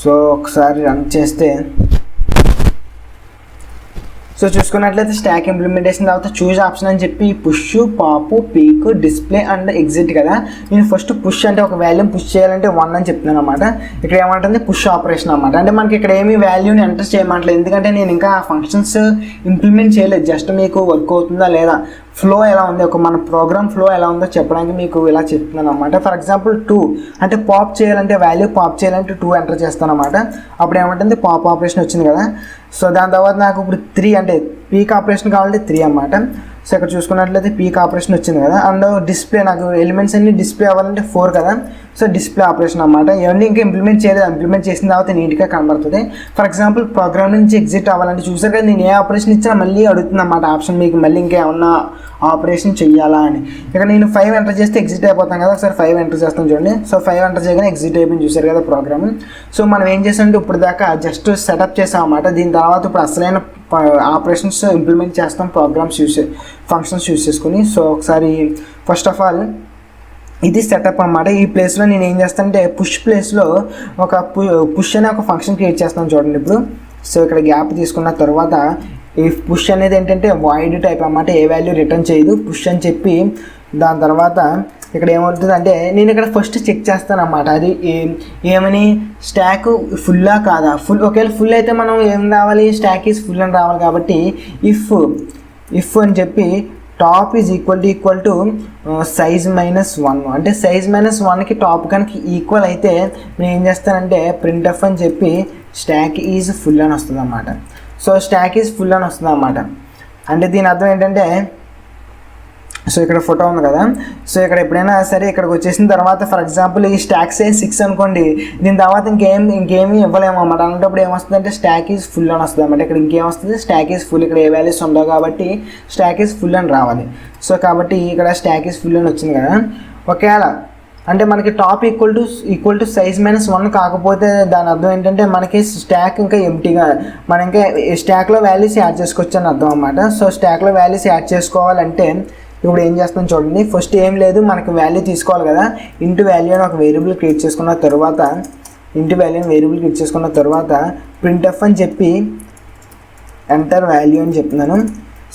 సో ఒకసారి రన్ చేస్తే సో చూసుకున్నట్లయితే స్టాక్ ఇంప్లిమెంటేషన్ తర్వాత చూజ్ ఆప్షన్ అని చెప్పి push, pop, peak, display and exit కదా. నేను ఫస్ట్ పుష్ అంటే ఒక వాల్యూని పుష్ చేయాలంటే 1 అని చెప్తున్నాను అనమాట. ఇక్కడ ఏమంటుంది పుష్ ఆపరేషన్ అనమాట. అంటే మనకి ఇక్కడ ఏమి వాల్యూని ఎంటర్ చేయమంటలేదు, ఎందుకంటే నేను ఇంకా ఫంక్షన్స్ ఇంప్లిమెంట్ చేయలేదు. జస్ట్ మీకు వర్క్ అవుతుందా లేదా, ఫ్లో ఎలా ఉంది, ఒక మన ప్రోగ్రామ్ ఫ్లో ఎలా ఉందో చెప్పడానికి మీకు ఇలా చెప్తున్నాను అనమాట. ఫర్ ఎగ్జాంపుల్ 2 అంటే పాప్ చేయాలంటే వాల్యూ పాప్ చేయాలంటే 2 ఎంటర్ చేస్తాను అనమాట. అప్పుడు ఏమంటుంది పాప్ ఆపరేషన్ వచ్చింది కదా. సో దాని తర్వాత నాకు ఇప్పుడు 3 అంటే పీక్ ఆపరేషన్ కావాలంటే 3 అన్నమాట. సో ఇక్కడ చూసుకున్నట్లయితే పీక్ ఆపరేషన్ వచ్చింది కదా. అండ్ డిస్ప్లే నాకు ఎలిమెంట్స్ అన్ని డిస్ప్లే అవ్వాలంటే 4 కదా. సో డిస్ప్లే ఆపరేషన్ అన్నమాట. ఇవన్నీ ఇంకా ఇంప్లిమెంట్ చేయలేదు, ఇంప్లిమెంట్ చేసిన తర్వాత నీట్గా కనబడుతుంది. ఫర్ ఎగ్జాంపుల్ ప్రోగ్రామ్ నుంచి ఎగ్జిట్ అవ్వాలంటే చూసారు కదా, నేను ఏ ఆపరేషన్ ఇచ్చినా మళ్ళీ అడుగుతుంది అన్నమాట ఆప్షన్, మీకు మళ్ళీ ఇంకేమన్నా ఆపరేషన్ చెయ్యాలా అని. ఇక్కడ నేను 5 ఎంటర్ చేస్తే ఎగ్జిట్ అయిపోతాను కదా. ఒకసారి 5 ఎంటర్ చేస్తాను చూడండి. సో 5 ఎంటర్ చేయగానే ఎగ్జిట్ అయిపోయింది, చూసారు కదా ప్రోగ్రామ్. సో మనం ఏం చేసామంటే ఇప్పుడు దాకా జస్ట్ సెటప్ చేసాం అన్నమాట. దీని తర్వాత ఇప్పుడు అసలైన ఆపరేషన్స్ ఇంప్లిమెంట్ చేస్తాం ప్రోగ్రామ్స్ ఫంక్షన్స్ యూస్ చేసుకుని. సో ఒకసారి ఫస్ట్ ఆఫ్ ఆల్ ఇది సెటప్ అన్నమాట. ఈ ప్లేస్లో నేను ఏం చేస్తానంటే పుష్ ప్లేస్లో ఒక పుష్ అనే ఒక ఫంక్షన్ క్రియేట్ చేస్తాను చూడండి ఇప్పుడు. సో ఇక్కడ గ్యాప్ తీసుకున్న తర్వాత ఈ పుష్ అనేది ఏంటంటే వాయిడ్ టైప్ అన్నమాట, ఏ వాల్యూ రిటర్న్ చేయదు పుష్ అని చెప్పి. దాని తర్వాత ఇక్కడ ఏమవుతుంది అంటే నేను ఇక్కడ ఫస్ట్ చెక్ చేస్తాను అన్నమాట, అది ఏమని స్టాక్ ఫుల్లా కాదా. ఒకవేళ ఫుల్ అయితే మనం ఏం రావాలి, స్టాక్ ఈజ్ ఫుల్ అని రావాలి. కాబట్టి ఇఫ్ అని చెప్పి top is equal to size -1 అంటే సైజ్ -1కి టాప్ కనుక ఈక్వల్ అయితే నేను ఏం చేస్తానంటే ప్రింట్ఎఫ్ అని చెప్పి స్టాక్ ఈజ్ ఫుల్ అని వస్తుంది అన్నమాట. సో స్టాక్ ఈజ్ ఫుల్ అని వస్తుంది అన్నమాట. అంటే దీని అర్థం ఏంటంటే, సో ఇక్కడ ఫోటో ఉంది కదా. సో ఇక్కడ ఎప్పుడైనా సరే ఇక్కడికి వచ్చేసిన తర్వాత ఫర్ ఎగ్జాంపుల్ ఈ స్టాక్ సైజ్ 6 అనుకోండి, దీని తర్వాత ఇంకేమీ ఇవ్వలేము అన్నమాట. అలాంటప్పుడు ఏమొస్తుందంటే స్టాక్ ఈజ్ ఫుల్ అని వస్తుంది అన్నమాట. ఇక్కడ ఇంకేం వస్తుంది, స్టాక్ ఈజ్ ఫుల్. ఇక్కడ ఏ వాల్యూస్ ఉండవు కాబట్టి స్టాక్ ఈజ్ ఫుల్ అని రావాలి. సో కాబట్టి ఇక్కడ స్టాక్ ఈజ్ ఫుల్ అని వచ్చింది కదా. ఒకవేళ అంటే మనకి టాప్ ఈక్వల్ టు సైజ్ -1 కాకపోతే దాని అర్థం ఏంటంటే మనకి స్టాక్ ఇంకా ఎంటీగా, మనం ఇంకా స్టాక్లో వాల్యూస్ యాడ్ చేసుకోవచ్చు అని అర్థం అన్నమాట. సో స్టాక్లో వాల్యూస్ యాడ్ చేసుకోవాలంటే ఇప్పుడు ఏం చేస్తాం చూడండి. ఫస్ట్ ఏం లేదు, మనకి వాల్యూ తీసుకోవాలి కదా. ఇంటూ వాల్యూ అని ఒక వేరియబుల్ క్రియేట్ చేసుకున్న తర్వాత ప్రింట్ఎఫ్ అని చెప్పి ఎంటర్ వాల్యూ అని చెప్తున్నాను.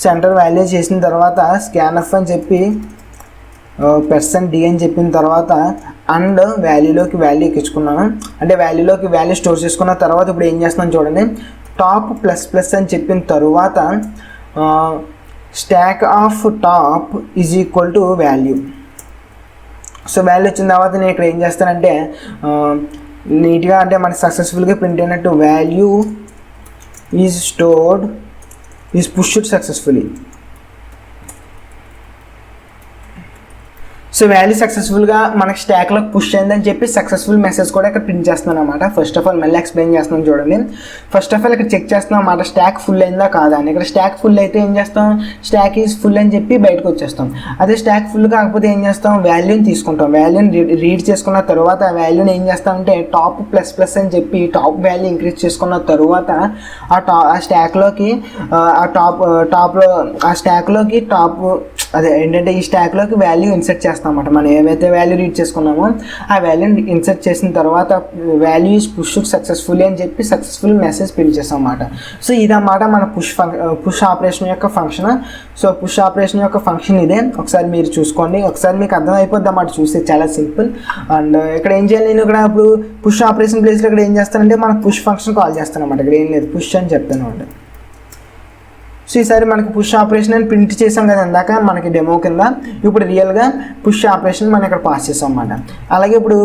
సో ఎంటర్ వాల్యూ చేసిన తర్వాత స్కాన్ఎఫ్ అని చెప్పి %d అని చెప్పిన తర్వాత అండ్ వాల్యూలోకి వాల్యూ ఎక్కించుకున్నాను. అంటే వాల్యూలోకి వాల్యూ స్టోర్ చేసుకున్న తర్వాత ఇప్పుడు ఏం చేస్తున్నాను చూడండి, టాప్ ++ అని చెప్పిన తర్వాత stock of top is equal to value. So value వచ్చిన తర్వాత నేను ఇక్కడ ఏం చేస్తానంటే నీట్గా అంటే మనకి సక్సెస్ఫుల్గా ప్రింట్ అయినట్టు value is pushed successfully. So value సక్సెస్ఫుల్గా మనకి స్టాక్లో పుష్ అయిందని చెప్పి సక్సెస్ఫుల్ మెసేజ్ కూడా ఇక్కడ ప్రింట్ చేస్తున్నాను అనమాట. ఫస్ట్ ఆఫ్ ఆల్ మళ్ళీ ఎక్స్ప్లెయిన్ చేస్తున్నాను చూడండి. ఫస్ట్ ఆఫ్ ఆల్ ఇక్కడ చెక్ చేస్తున్నాం అన్నమాట స్టాక్ ఫుల్ అయిందా కాదా అని. ఇక్కడ స్టాక్ ఫుల్ అయితే ఏం చేస్తాం, స్టాక్ ఈజ్ ఫుల్ అని చెప్పి బయటకు వచ్చేస్తాం. అదే స్టాక్ ఫుల్ కాకపోతే ఏం చేస్తాం, వాల్యూని తీసుకుంటాం. వాల్యూని రీడ్ చేసుకున్న తర్వాత ఆ వాల్యూని ఏం చేస్తామంటే టాప్ ++ అని చెప్పి టాప్ వాల్యూ ఇంక్రీజ్ చేసుకున్న తర్వాత ఆ స్టాక్లోకి అదే ఏంటంటే ఈ స్టాక్లోకి వాల్యూ ఇన్సర్ట్ చేస్తాం అన్నమాట. మనం ఏవైతే వాల్యూ రీడ్ చేసుకున్నామో ఆ వాల్యూని ఇన్సర్ట్ చేసిన తర్వాత వాల్యూ ఈజ్ పుష్డ్ సక్సెస్ఫుల్లీ అని చెప్పి సక్సెస్ఫుల్ మెసేజ్ ప్రింట్ చేస్తాం అన్నమాట. సో ఇదన్నమాట మన పుష్ ఆపరేషన్ యొక్క ఫంక్షన్. సో పుష్ ఆపరేషన్ యొక్క ఫంక్షన్ ఇదే. ఒకసారి మీరు చూసుకోండి, ఒకసారి మీకు అర్థం అయిపోద్ది అన్నమాట. చూస్తే చాలా సింపుల్. అండ్ ఇక్కడ ఏం చేయాలి, నేను ఇక్కడ ఇప్పుడు పుష్ ఆపరేషన్ ప్లేస్లో ఇక్కడ ఏం చేస్తానంటే మనకు పుష్ ఫంక్షన్ కాల్ చేస్తాను అన్నమాట. ఇక్కడ ఏం లేదు, పుష్ అని చెప్తాను అన్నమాట. సో ఈసారి మనకి పుష్ ఆపరేషన్ అని ప్రింట్ చేసాం కదా ఇందాక మనకి డెమో కింద. ఇప్పుడు రియల్గా పుష్ ఆపరేషన్ మనం ఇక్కడ పాస్ చేసాం అన్నమాట. అలాగే ఇప్పుడు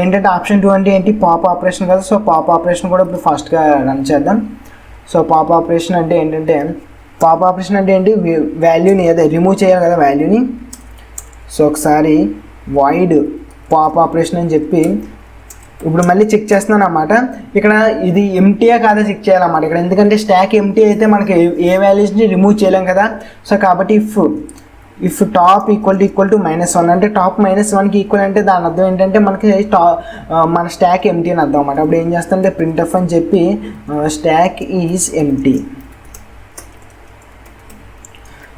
ఏంటంటే ఆప్షన్ 2 అంటే ఏంటి, పాప్ ఆపరేషన్ కదా. సో పాప్ ఆపరేషన్ కూడా ఇప్పుడు ఫాస్ట్గా రన్ చేద్దాం. సో పాప్ ఆపరేషన్ అంటే ఏంటి, వాల్యూని అదే రిమూవ్ చేయాలి కదా వాల్యూని. సో ఒకసారి వాయిడ్ పాప్ ఆపరేషన్ అని చెప్పి ఇప్పుడు మళ్ళీ చెక్ చేస్తున్నాను అన్నమాట. ఇక్కడ ఇది ఎంటీయా కాదా చెక్ చేయాలన్నమాట ఇక్కడ. ఎందుకంటే స్టాక్ ఎంటీ అయితే మనకి ఏ వాల్యూస్ని రిమూవ్ చేయలేం కదా. సో కాబట్టి ఇఫ్ టాప్ ఈక్వల్ టు -1 అంటే టాప్ -1కి ఈక్వల్ అంటే దాని అర్థం ఏంటంటే మనకి మన స్టాక్ ఎంటీ అని అర్థం అన్నమాట. అప్పుడు ఏం చేస్తానంటే ప్రింట్ఎఫ్ అని చెప్పి stock is empty.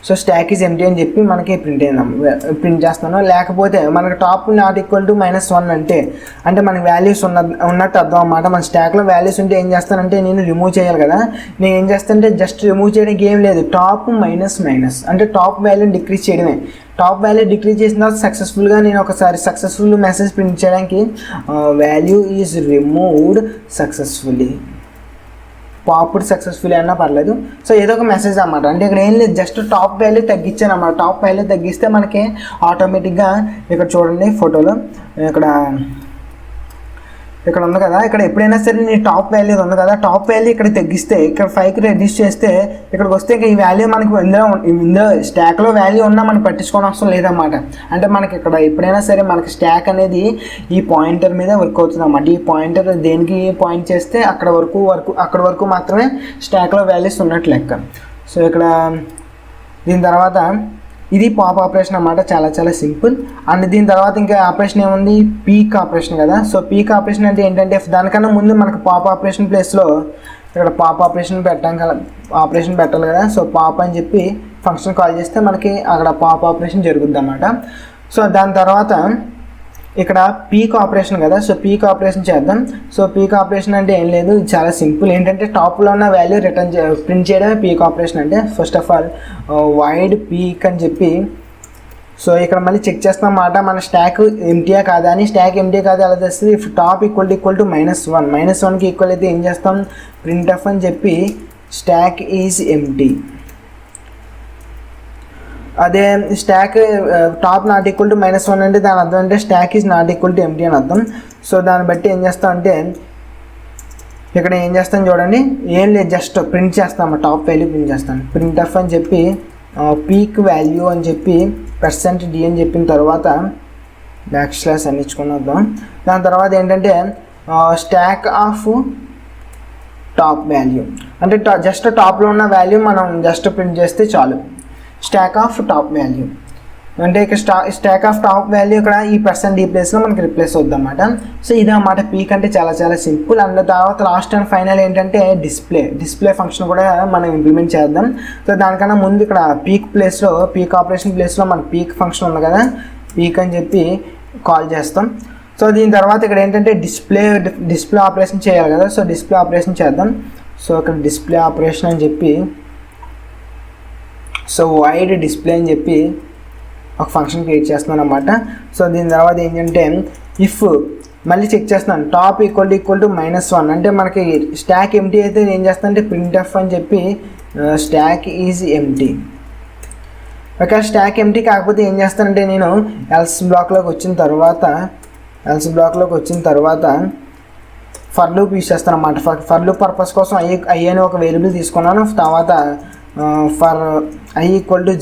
So stock is empty అని చెప్పి మనకి ప్రింట్ చేస్తున్నాను. లేకపోతే మనకి టాప్ నాట్ ఈక్వల్ టు -1 అంటే మనకి వాల్యూస్ ఉన్నట్టు అర్థం అన్నమాట. మన స్టాక్లో వాల్యూస్ ఉంటే ఏం చేస్తానంటే నేను రిమూవ్ చేయాలి కదా, నేను ఏం చేస్తానంటే జస్ట్ రిమూవ్ చేయడానికి ఏం లేదు, టాప్ మైనస్ అంటే టాప్ వాల్యూని డిక్రీజ్ చేయడమే. టాప్ వాల్యూ డిక్రీజ్ చేసిన తర్వాత సక్సెస్ఫుల్గా నేను ఒకసారి సక్సెస్ఫుల్ మెసేజ్ ప్రింట్ చేయడానికి value is removed successfully, popped successfully అన్నా పర్లేదు. సో ఏదో ఒక మెసేజ్ అన్నమాట. అంటే ఇక్కడ ఏం లేదు, జస్ట్ టాప్ వాల్యూ తగ్గించాను అన్నమాట. టాప్ వాల్యూ తగ్గిస్తే మనకి ఆటోమేటిక్గా ఇక్కడ చూడండి ఫోటోలో ఇక్కడ ఉంది కదా, ఇక్కడ ఎప్పుడైనా సరే నేను టాప్ వాల్యూ ఉంది కదా, టాప్ వాల్యూ ఇక్కడ తగ్గిస్తే ఇక్కడ 5కి రెడ్యూస్ చేస్తే ఇక్కడికి వస్తే ఇంకా ఈ వాల్యూ మనకి ఇందులో స్టాక్లో వాల్యూ ఉన్నా మనకి పట్టించుకోవడం అవసరం లేదన్నమాట. అంటే మనకి ఇక్కడ ఎప్పుడైనా సరే మనకి స్టాక్ అనేది ఈ పాయింటర్ మీద వర్క్ అవుతుంది అన్నమాట. ఈ పాయింటర్ దేనికి పాయింట్ చేస్తే అక్కడ వరకు మాత్రమే స్టాక్లో వాల్యూస్ ఉన్నట్లు లెక్క. సో ఇక్కడ దీని తర్వాత ఇది పాప్ ఆపరేషన్ అన్నమాట, చాలా సింపుల్. అండ్ దీని తర్వాత ఇంకా ఆపరేషన్ ఏముంది, పీక్ ఆపరేషన్ కదా. సో పీక్ ఆపరేషన్ అంటే ఏంటంటే దానికన్నా ముందు మనకు పాప్ ఆపరేషన్ ప్లేస్లో ఇక్కడ పాప్ ఆపరేషన్ పెట్టాలి కదా. సో పాప్ అని చెప్పి ఫంక్షన్ కాల్ చేస్తే మనకి అక్కడ పాప్ ఆపరేషన్ జరుగుద్ది అన్నమాట. సో దాని తర్వాత ఇక్కడ పీక్ ఆపరేషన్ కదా, సో పీక్ ఆపరేషన్ చేద్దాం. సో పీక్ ఆపరేషన్ అంటే ఏం లేదు, చాలా సింపుల్. ఏంటంటే టాప్లో ఉన్న వాల్యూ ప్రింట్ చేయడమే పీక్ ఆపరేషన్ అంటే. First of all wide peak అని చెప్పి, సో ఇక్కడ మళ్ళీ చెక్ చేస్తాం అన్నమాట మన స్టాక్ ఎంటీయా కాదా అని. స్టాక్ ఎంటీ కాదా అలా తెస్తుంది. ఇఫ్ టాప్ ఈక్వల్ టు -1కి ఈక్వల్ అయితే ఏం చేస్తాం, ప్రింట్ ఎఫ్ అని చెప్పి స్టాక్ ఈజ్ ఎంటీ. అదే stock top notch equal to -1 అంటే దాని అర్థం అంటే stock is not equal to empty అని అర్థం. సో దాన్ని బట్టి ఏం చేస్తాం అంటే ఇక్కడ ఏం చేస్తాను చూడండి, ఏం లేదు జస్ట్ ప్రింట్ చేస్తాము, టాప్ వాల్యూ ప్రింట్ చేస్తాను. ప్రింట్ ఎఫ్ అని చెప్పి పీక్ వాల్యూ అని చెప్పి %d అని చెప్పిన తర్వాత / అని ఇచ్చుకుని వద్దాం. దాని తర్వాత ఏంటంటే స్టాక్ ఆఫ్ టాప్ వాల్యూ అంటే జస్ట్ టాప్లో ఉన్న వాల్యూ మనం జస్ట్ ప్రింట్ చేస్తే చాలు. స్టాక్ ఆఫ్ టాప్ వాల్యూ అంటే ఇక్కడ స్టాక్ ఆఫ్ టాప్ వాల్యూ ఇక్కడ ఈ %d ప్లేస్లో మనకి రిప్లేస్ అవుద్ది అన్నమాట. సో ఇదే అన్నమాట పీక్ అంటే చాలా సింపుల్. అండ్ తర్వాత లాస్ట్ అండ్ ఫైనల్ ఏంటంటే డిస్ప్లే ఫంక్షన్ కూడా మనం ఇంప్లిమెంట్ చేద్దాం. సో దానికన్నా ముందు ఇక్కడ పీక్ ఆపరేషన్ ప్లేస్లో మనకి పీక్ ఫంక్షన్ ఉంది కదా, పీక్ అని చెప్పి కాల్ చేస్తాం. సో దీని తర్వాత ఇక్కడ ఏంటంటే డిస్ప్లే ఆపరేషన్ చేయాలి కదా, సో డిస్ప్లే ఆపరేషన్ చేద్దాం. సో ఇక్కడ డిస్ప్లే ఆపరేషన్ అని చెప్పి సో వైడ్ డిస్ప్లే అని చెప్పి ఒక ఫంక్షన్ క్రియేట్ చేస్తున్నాను అన్నమాట. సో దీని తర్వాత ఏంటంటే ఇఫ్ మళ్ళీ చెక్ చేస్తున్నాను టాప్ ఈక్వల్ టు -1 అంటే మనకి స్టాక్ ఎంటీ అయితే ఏం చేస్తాను అంటే ప్రింట్ ఎఫ్ అని చెప్పి స్టాక్ ఈజ్ ఎంటీ. ఒకవేళ స్టాక్ ఎంటీ కాకపోతే ఏం చేస్తానంటే నేను ఎల్స్ బ్లాక్లోకి వచ్చిన తర్వాత ఫర్ లూప్ యూజ్ చేస్తాను అన్నమాట. ఫర్ లూప్ పర్పస్ కోసం ఐ అని ఒక వేరియబుల్ తీసుకున్నాను. తర్వాత for i equal to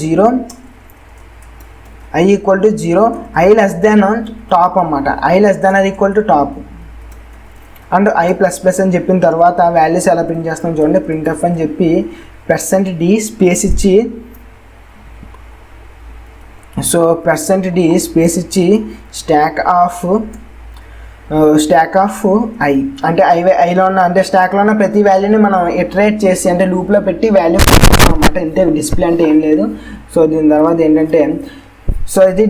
0 i less than top అన్నమాట. i లెస్ దెన్ అది equal to top and i++ అని చెప్పిన తర్వాత వాల్యూస్ ఎలా ప్రింట్ చేస్తాం చూడండి. ప్రింట్ ఎఫ్ అని చెప్పి %d స్పేస్ ఇచ్చి సో %d స్పేస్ ఇచ్చి స్టాక్ ఆఫ్ i అంటే ఐలో ఉన్న అంటే స్టాక్లో ఉన్న ప్రతి వాల్యూని మనం ఇటరేట్ చేసి అంటే లూప్లో పెట్టి వాల్యూ అన్నమాట. అంటే డిస్ప్లే అంటే ఏం లేదు. సో దీని తర్వాత ఏంటంటే సో ఇది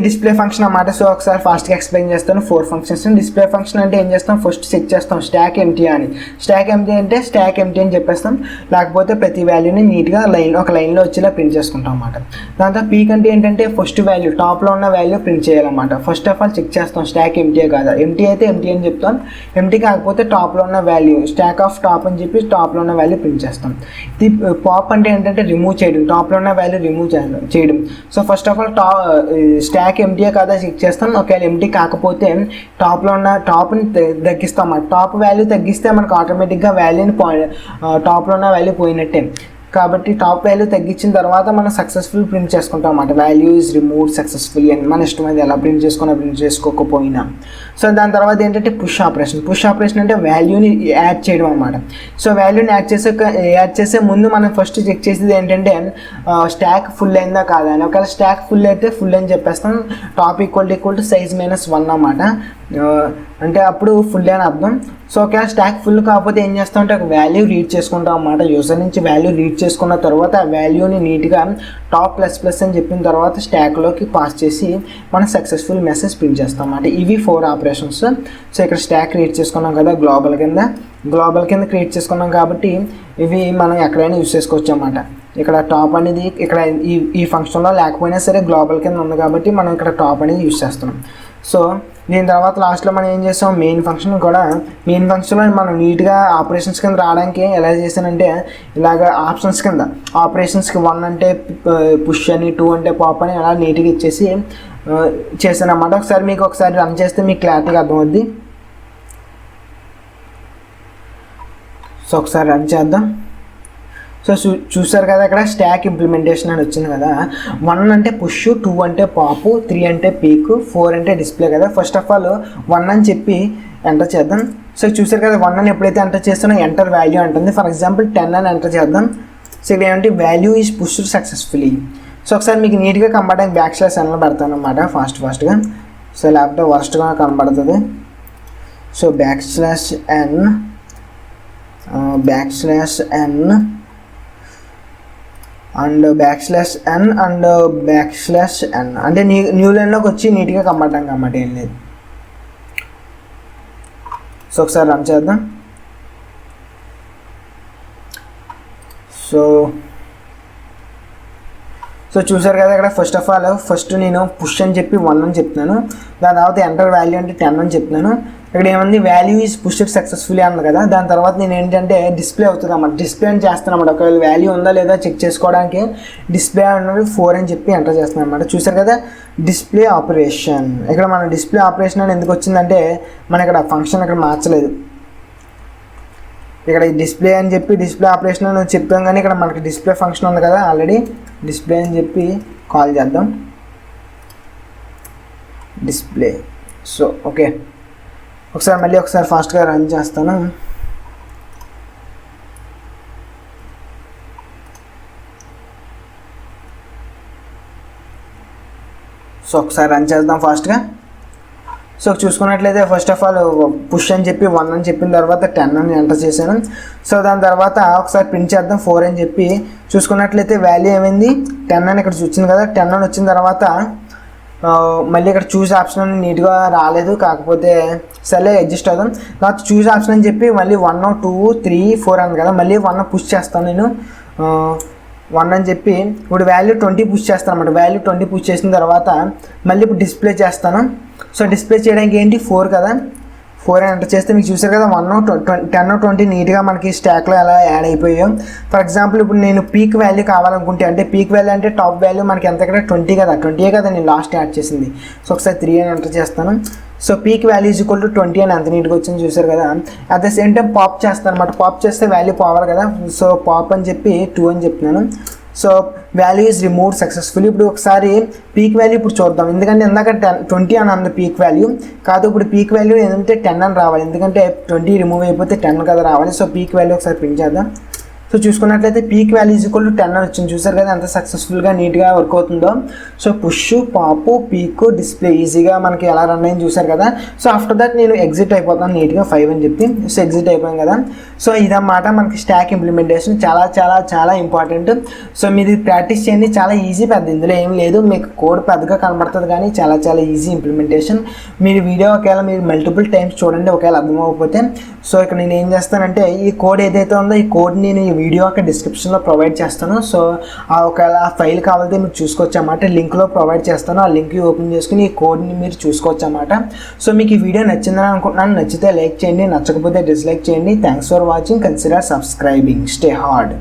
డిస్ప్లే ఫంక్షన్ అన్నమాట. సో ఒకసారి ఫాస్ట్గా ఎక్స్ప్లెయిన్ చేస్తాను. 4 ఫంక్షన్స్. డిస్ప్లే ఫంక్షన్ అంటే ఏం చేస్తాం, ఫస్ట్ చెక్ చేస్తాం స్టాక్ ఎంటీ అని. స్టాక్ ఎంటీ అంటే స్టాక్ ఎంటీ అని చెప్పేస్తాం. లేకపోతే ప్రతి వాల్యూని నీట్గా ఒక లైన్లో వచ్చేలా ప్రింట్ చేసుకుంటాం అన్నమాట. దాంతో పీక్ అంటే ఏంటంటే ఫస్ట్ వాల్యూ టాప్లో ఉన్న వాల్యూ ప్రింట్ చేయాలన్నమాట. ఫస్ట్ ఆఫ్ ఆల్ చెక్ చేస్తాం స్టాక్ ఎంటీయే కాదా. ఎంటీ అయితే ఎంటీ అని చెప్తాం. ఎంటీ కాకపోతే టాప్లో ఉన్న వాల్యూ స్టాక్ ఆఫ్ టాప్ అని చెప్పి టాప్లో ఉన్న వాల్యూ ప్రింట్ చేస్తాం. ఇది పాప్ అంటే ఏంటంటే రిమూవ్ చేయడం, టాప్లో ఉన్న వాల్యూ రిమూవ్ చేయడం. So first of all stack ఎంటీయే కాదా చెక్ చేస్తాం. ఒకవేళ ఎంటీ కాకపోతే టాప్లో ఉన్న టాప్ని తగ్గిస్తాం. టాప్ వాల్యూ తగ్గిస్తే మనకు ఆటోమేటిక్గా వాల్యూని టాప్లో ఉన్న వాల్యూ పోయినట్టే. కాబట్టి టాప్ వాల్యూ తగ్గించిన తర్వాత మనం సక్సెస్ఫుల్ ప్రింట్ చేసుకుంటాం అన్నమాట. వాల్యూ ఈజ్ రిమూవ్డ్ సక్సెస్ఫుల్లీ అని మన ఇష్టం అది ఎలా ప్రింట్ చేసుకోకపోయినా. సో దాని తర్వాత ఏంటంటే పుష్ ఆపరేషన్ అంటే వాల్యూని యాడ్ చేయడం అన్నమాట. సో వాల్యూని యాడ్ చేసే ముందు మనం ఫస్ట్ చెక్ చేసేది ఏంటంటే స్టాక్ ఫుల్ అయిందా కాదా అని. ఒకవేళ స్టాక్ ఫుల్ అయితే ఫుల్ అని చెప్పేస్తాం. టాప్ ఈక్వల్ టు సైజ్ -1 అన్నమాట. అంటే అప్పుడు ఫుల్ అని అర్థం. సో ఒకవేళ స్టాక్ ఫుల్ కాకపోతే ఏం చేస్తాం అంటే ఒక వాల్యూ రీడ్ చేసుకుంటాం అన్నమాట. యూజర్ నుంచి వాల్యూ రీడ్ చేసుకున్న తర్వాత ఆ వాల్యూని నీట్గా టాప్ ప్లస్ ప్లస్ అని చెప్పిన తర్వాత స్టాక్లోకి పాస్ చేసి మనం సక్సెస్ఫుల్ మెసేజ్ ప్రింట్ చేస్తాం అన్నమాట. ఇవి 4 ఆపరేషన్స్. సో ఇక్కడ స్టాక్ క్రియేట్ చేసుకున్నాం కదా గ్లోబల్ కింద క్రియేట్ చేసుకున్నాం కాబట్టి ఇవి మనం ఎక్కడైనా యూస్ చేసుకోవచ్చు అన్నమాట. ఇక్కడ టాప్ అనేది ఇక్కడ ఈ ఫంక్షన్లో లేకపోయినా సరే గ్లోబల్ కింద ఉంది కాబట్టి మనం ఇక్కడ టాప్ అనేది యూస్ చేస్తున్నాం. సో దీని తర్వాత లాస్ట్లో మనం ఏం చేస్తాం, మెయిన్ ఫంక్షన్లో మనం నీట్గా ఆపరేషన్స్ కింద రావడానికి ఎలా చేశానంటే ఇలాగ ఆపరేషన్స్కి 1 అంటే పుష్ అని, 2 అంటే పాప్ అని అలా నీట్గా ఇచ్చేసి చేశాను అన్నమాట. ఒకసారి రన్ చేస్తే మీకు క్లారిటీగా అర్థమవుద్ది. సో ఒకసారి రన్ చేద్దాం. సో చూసారు కదా ఇక్కడ స్టాక్ ఇంప్లిమెంటేషన్ అని వచ్చింది కదా. 1 అంటే పుష్, 2 అంటే పాపు, 3 అంటే పీక్, 4 అంటే డిస్ప్లే కదా. ఫస్ట్ ఆఫ్ ఆల్ 1 అని చెప్పి ఎంటర్ చేద్దాం. సో చూసారు కదా 1 అని ఎప్పుడైతే ఎంటర్ చేస్తున్నా ఎంటర్ వాల్యూ అంటుంది. ఫర్ ఎగ్జాంపుల్ 10 అని ఎంటర్ చేద్దాం. సో ఇక్కడ ఏంటంటే value is pushed successfully. So ఒకసారి మీకు నీట్గా కనబడడానికి /n పెడతాను అనమాట ఫాస్ట్గా. సో లేకపోతే వర్స్ట్గా కనబడుతుంది. So /n and /n and /n అంటే న్యూ లైన్లోకి వచ్చి నీట్గా కనబడటం కాబట్టి ఏం లేదు. సో ఒకసారి రన్ చేద్దాం. సో చూసారు కదా ఇక్కడ ఫస్ట్ నేను పుష్ అని చెప్పి 1 అని చెప్తున్నాను. దాని తర్వాత ఎంటర్ వాల్యూ అంటే 10 అని చెప్తున్నాను. ఇక్కడ ఏమంది వాల్యూ ఈజ్ పుష్డ్ సక్సెస్ఫుల్లీ అన్న కదా. దాని తర్వాత నేను ఏంటంటే డిస్ప్లే అవుతుంది అన్నమాట. డిస్ప్లే అని చేస్తాను అన్నమాట. ఒకవేళ వాల్యూ ఉందా లేదా చెక్ చేసుకోవడానికి డిస్ప్లే అన్నది 4 అని చెప్పి ఎంటర్ చేస్తున్నాను అనమాట. చూసారు కదా డిస్ప్లే ఆపరేషన్. ఇక్కడ మన డిస్ప్లే ఆపరేషన్ అని ఎందుకు వచ్చిందంటే మన ఇక్కడ ఫంక్షన్ ఇక్కడ మార్చలేదు. ఇక్కడ డిస్ప్లే అని చెప్పి డిస్ప్లే ఆపరేషన్ అని చెప్తాం కానీ ఇక్కడ మనకి డిస్ప్లే ఫంక్షన్ ఉంది కదా ఆల్రెడీ. డిస్ప్లే అని చెప్పి కాల్ చేద్దాం డిస్ప్లే. సో ఓకే ఒకసారి ఫాస్ట్గా రన్ చేస్తాను. సో ఒకసారి రన్ చేద్దాం ఫాస్ట్గా. సో చూసుకున్నట్లయితే ఫస్ట్ ఆఫ్ ఆల్ పుష్ అని చెప్పి 1 అని చెప్పిన తర్వాత 10 అని ఎంటర్ చేశాను. సో దాని తర్వాత ఒకసారి ప్రింట్ చేద్దాం 4 అని చెప్పి. చూసుకున్నట్లయితే వాల్యూ ఏమైంది 10 అని ఇక్కడ వచ్చింది కదా. 10 అని వచ్చిన తర్వాత మళ్ళీ ఇక్కడ చూస్ ఆప్షన్ అని నీట్గా రాలేదు. కాకపోతే సరే అడ్జస్ట్ అవుదాం. తర్వాత చూస్ ఆప్షన్ అని చెప్పి మళ్ళీ 1 2 3 4 అని కదా. మళ్ళీ 1 పుష్ చేస్తాను నేను 1 అని చెప్పి. ఇప్పుడు వాల్యూ 20 పుష్ చేస్తాను అన్నమాట. వాల్యూ 20 పుష్ చేసిన తర్వాత మళ్ళీ ఇప్పుడు డిస్ప్లే చేస్తాను. సో డిస్ప్లే చేయడానికి ఏంటి 4 కదా. 4 అని ఎంటర్ చేస్తే మీకు చూసారు కదా 1 10 20 నీట్గా మనకి స్టాక్లో ఎలా యాడ్ అయిపోయాం. ఫర్ ఎగ్జాంపుల్ ఇప్పుడు నేను పీక్ వాల్యూ కావాలనుకుంటే అంటే పీక్ వాల్యూ అంటే టాప్ వాల్యూ మనకి ఎంత ఇక్కడ 20 కదా. 20 కదా నేను లాస్ట్ యాడ్ చేసింది. సో ఒకసారి 3 అని ఎంటర్ చేస్తాను. So peak value is equal to 20 అని ఎంత నీట్గా వచ్చింది చూసారు కదా. At the same time pop చేస్తాను అనమాట. పాప్ చేస్తే వాల్యూ పోవాలి కదా. సో పాప్ అని చెప్పి 2 అని చెప్తున్నాను. So value is removed successfully. ఇప్పుడు ఒకసారి పీక్ వాల్యూ ఇప్పుడు చూద్దాం. ఎందుకంటే ఇందాక 20 అని అంది పీక్ వాల్యూ కాదు. ఇప్పుడు పీక్ వాల్యూ ఏంటంటే 10 అని రావాలి. ఎందుకంటే 20 రిమూవ్ అయిపోతే 10 కదా రావాలి. సో పీక్ వాల్యూ ఒకసారి ప్రింట్ చేద్దాం. సో చూసుకున్నట్లయితే peak value is equal to 10 అని వచ్చింది. చూసారు కదా ఎంత సక్సెస్ఫుల్గా నీట్గా వర్క్ అవుతుందో. సో పుష్ పాపు పీక్ డిస్ప్లే ఈజీగా మనకి ఎలా రన్ అయింది చూసారు కదా. సో ఆఫ్టర్ దట్ నేను ఎగ్జిట్ అయిపోతాను నీట్గా 5 అని చెప్పి. సో ఎగ్జిట్ అయిపోయాం కదా. సో ఇదన్నమాట మనకి స్టాక్ ఇంప్లిమెంటేషన్. చాలా చాలా చాలా ఇంపార్టెంట్. సో మీరు ప్రాక్టీస్ చేయండి. చాలా ఈజీ, పెద్ద ఇందులో ఏం లేదు. మీకు కోడ్ పెద్దగా కనబడుతుంది కానీ చాలా చాలా ఈజీ ఇంప్లిమెంటేషన్. మీరు వీడియో ఒకవేళ మీరు మల్టిపుల్ టైమ్స్ చూడండి ఒకవేళ అర్థమవకపోతే. సో ఇక్కడ నేను ఏం చేస్తానంటే ఈ కోడ్ ఏదైతే ఉందో ఈ కోడ్ నేను వీడియో యొక్క డిస్క్రిప్షన్లో ప్రొవైడ్ చేస్తాను. సో ఒకవేళ ఆ ఫైల్ కావాలంటే మీరు చూసుకోవచ్చు అన్నమాట. లింక్లో ప్రొవైడ్ చేస్తాను. ఆ లింక్ ఓపెన్ చేసుకుని ఈ కోడ్ని మీరు చూసుకోవచ్చు అన్నమాట. సో మీకు ఈ వీడియో నచ్చిందని అనుకుంటున్నాను. నచ్చితే లైక్ చేయండి, నచ్చకపోతే డిస్లైక్ చేయండి. Thanks for watching. Consider subscribing. Stay hard.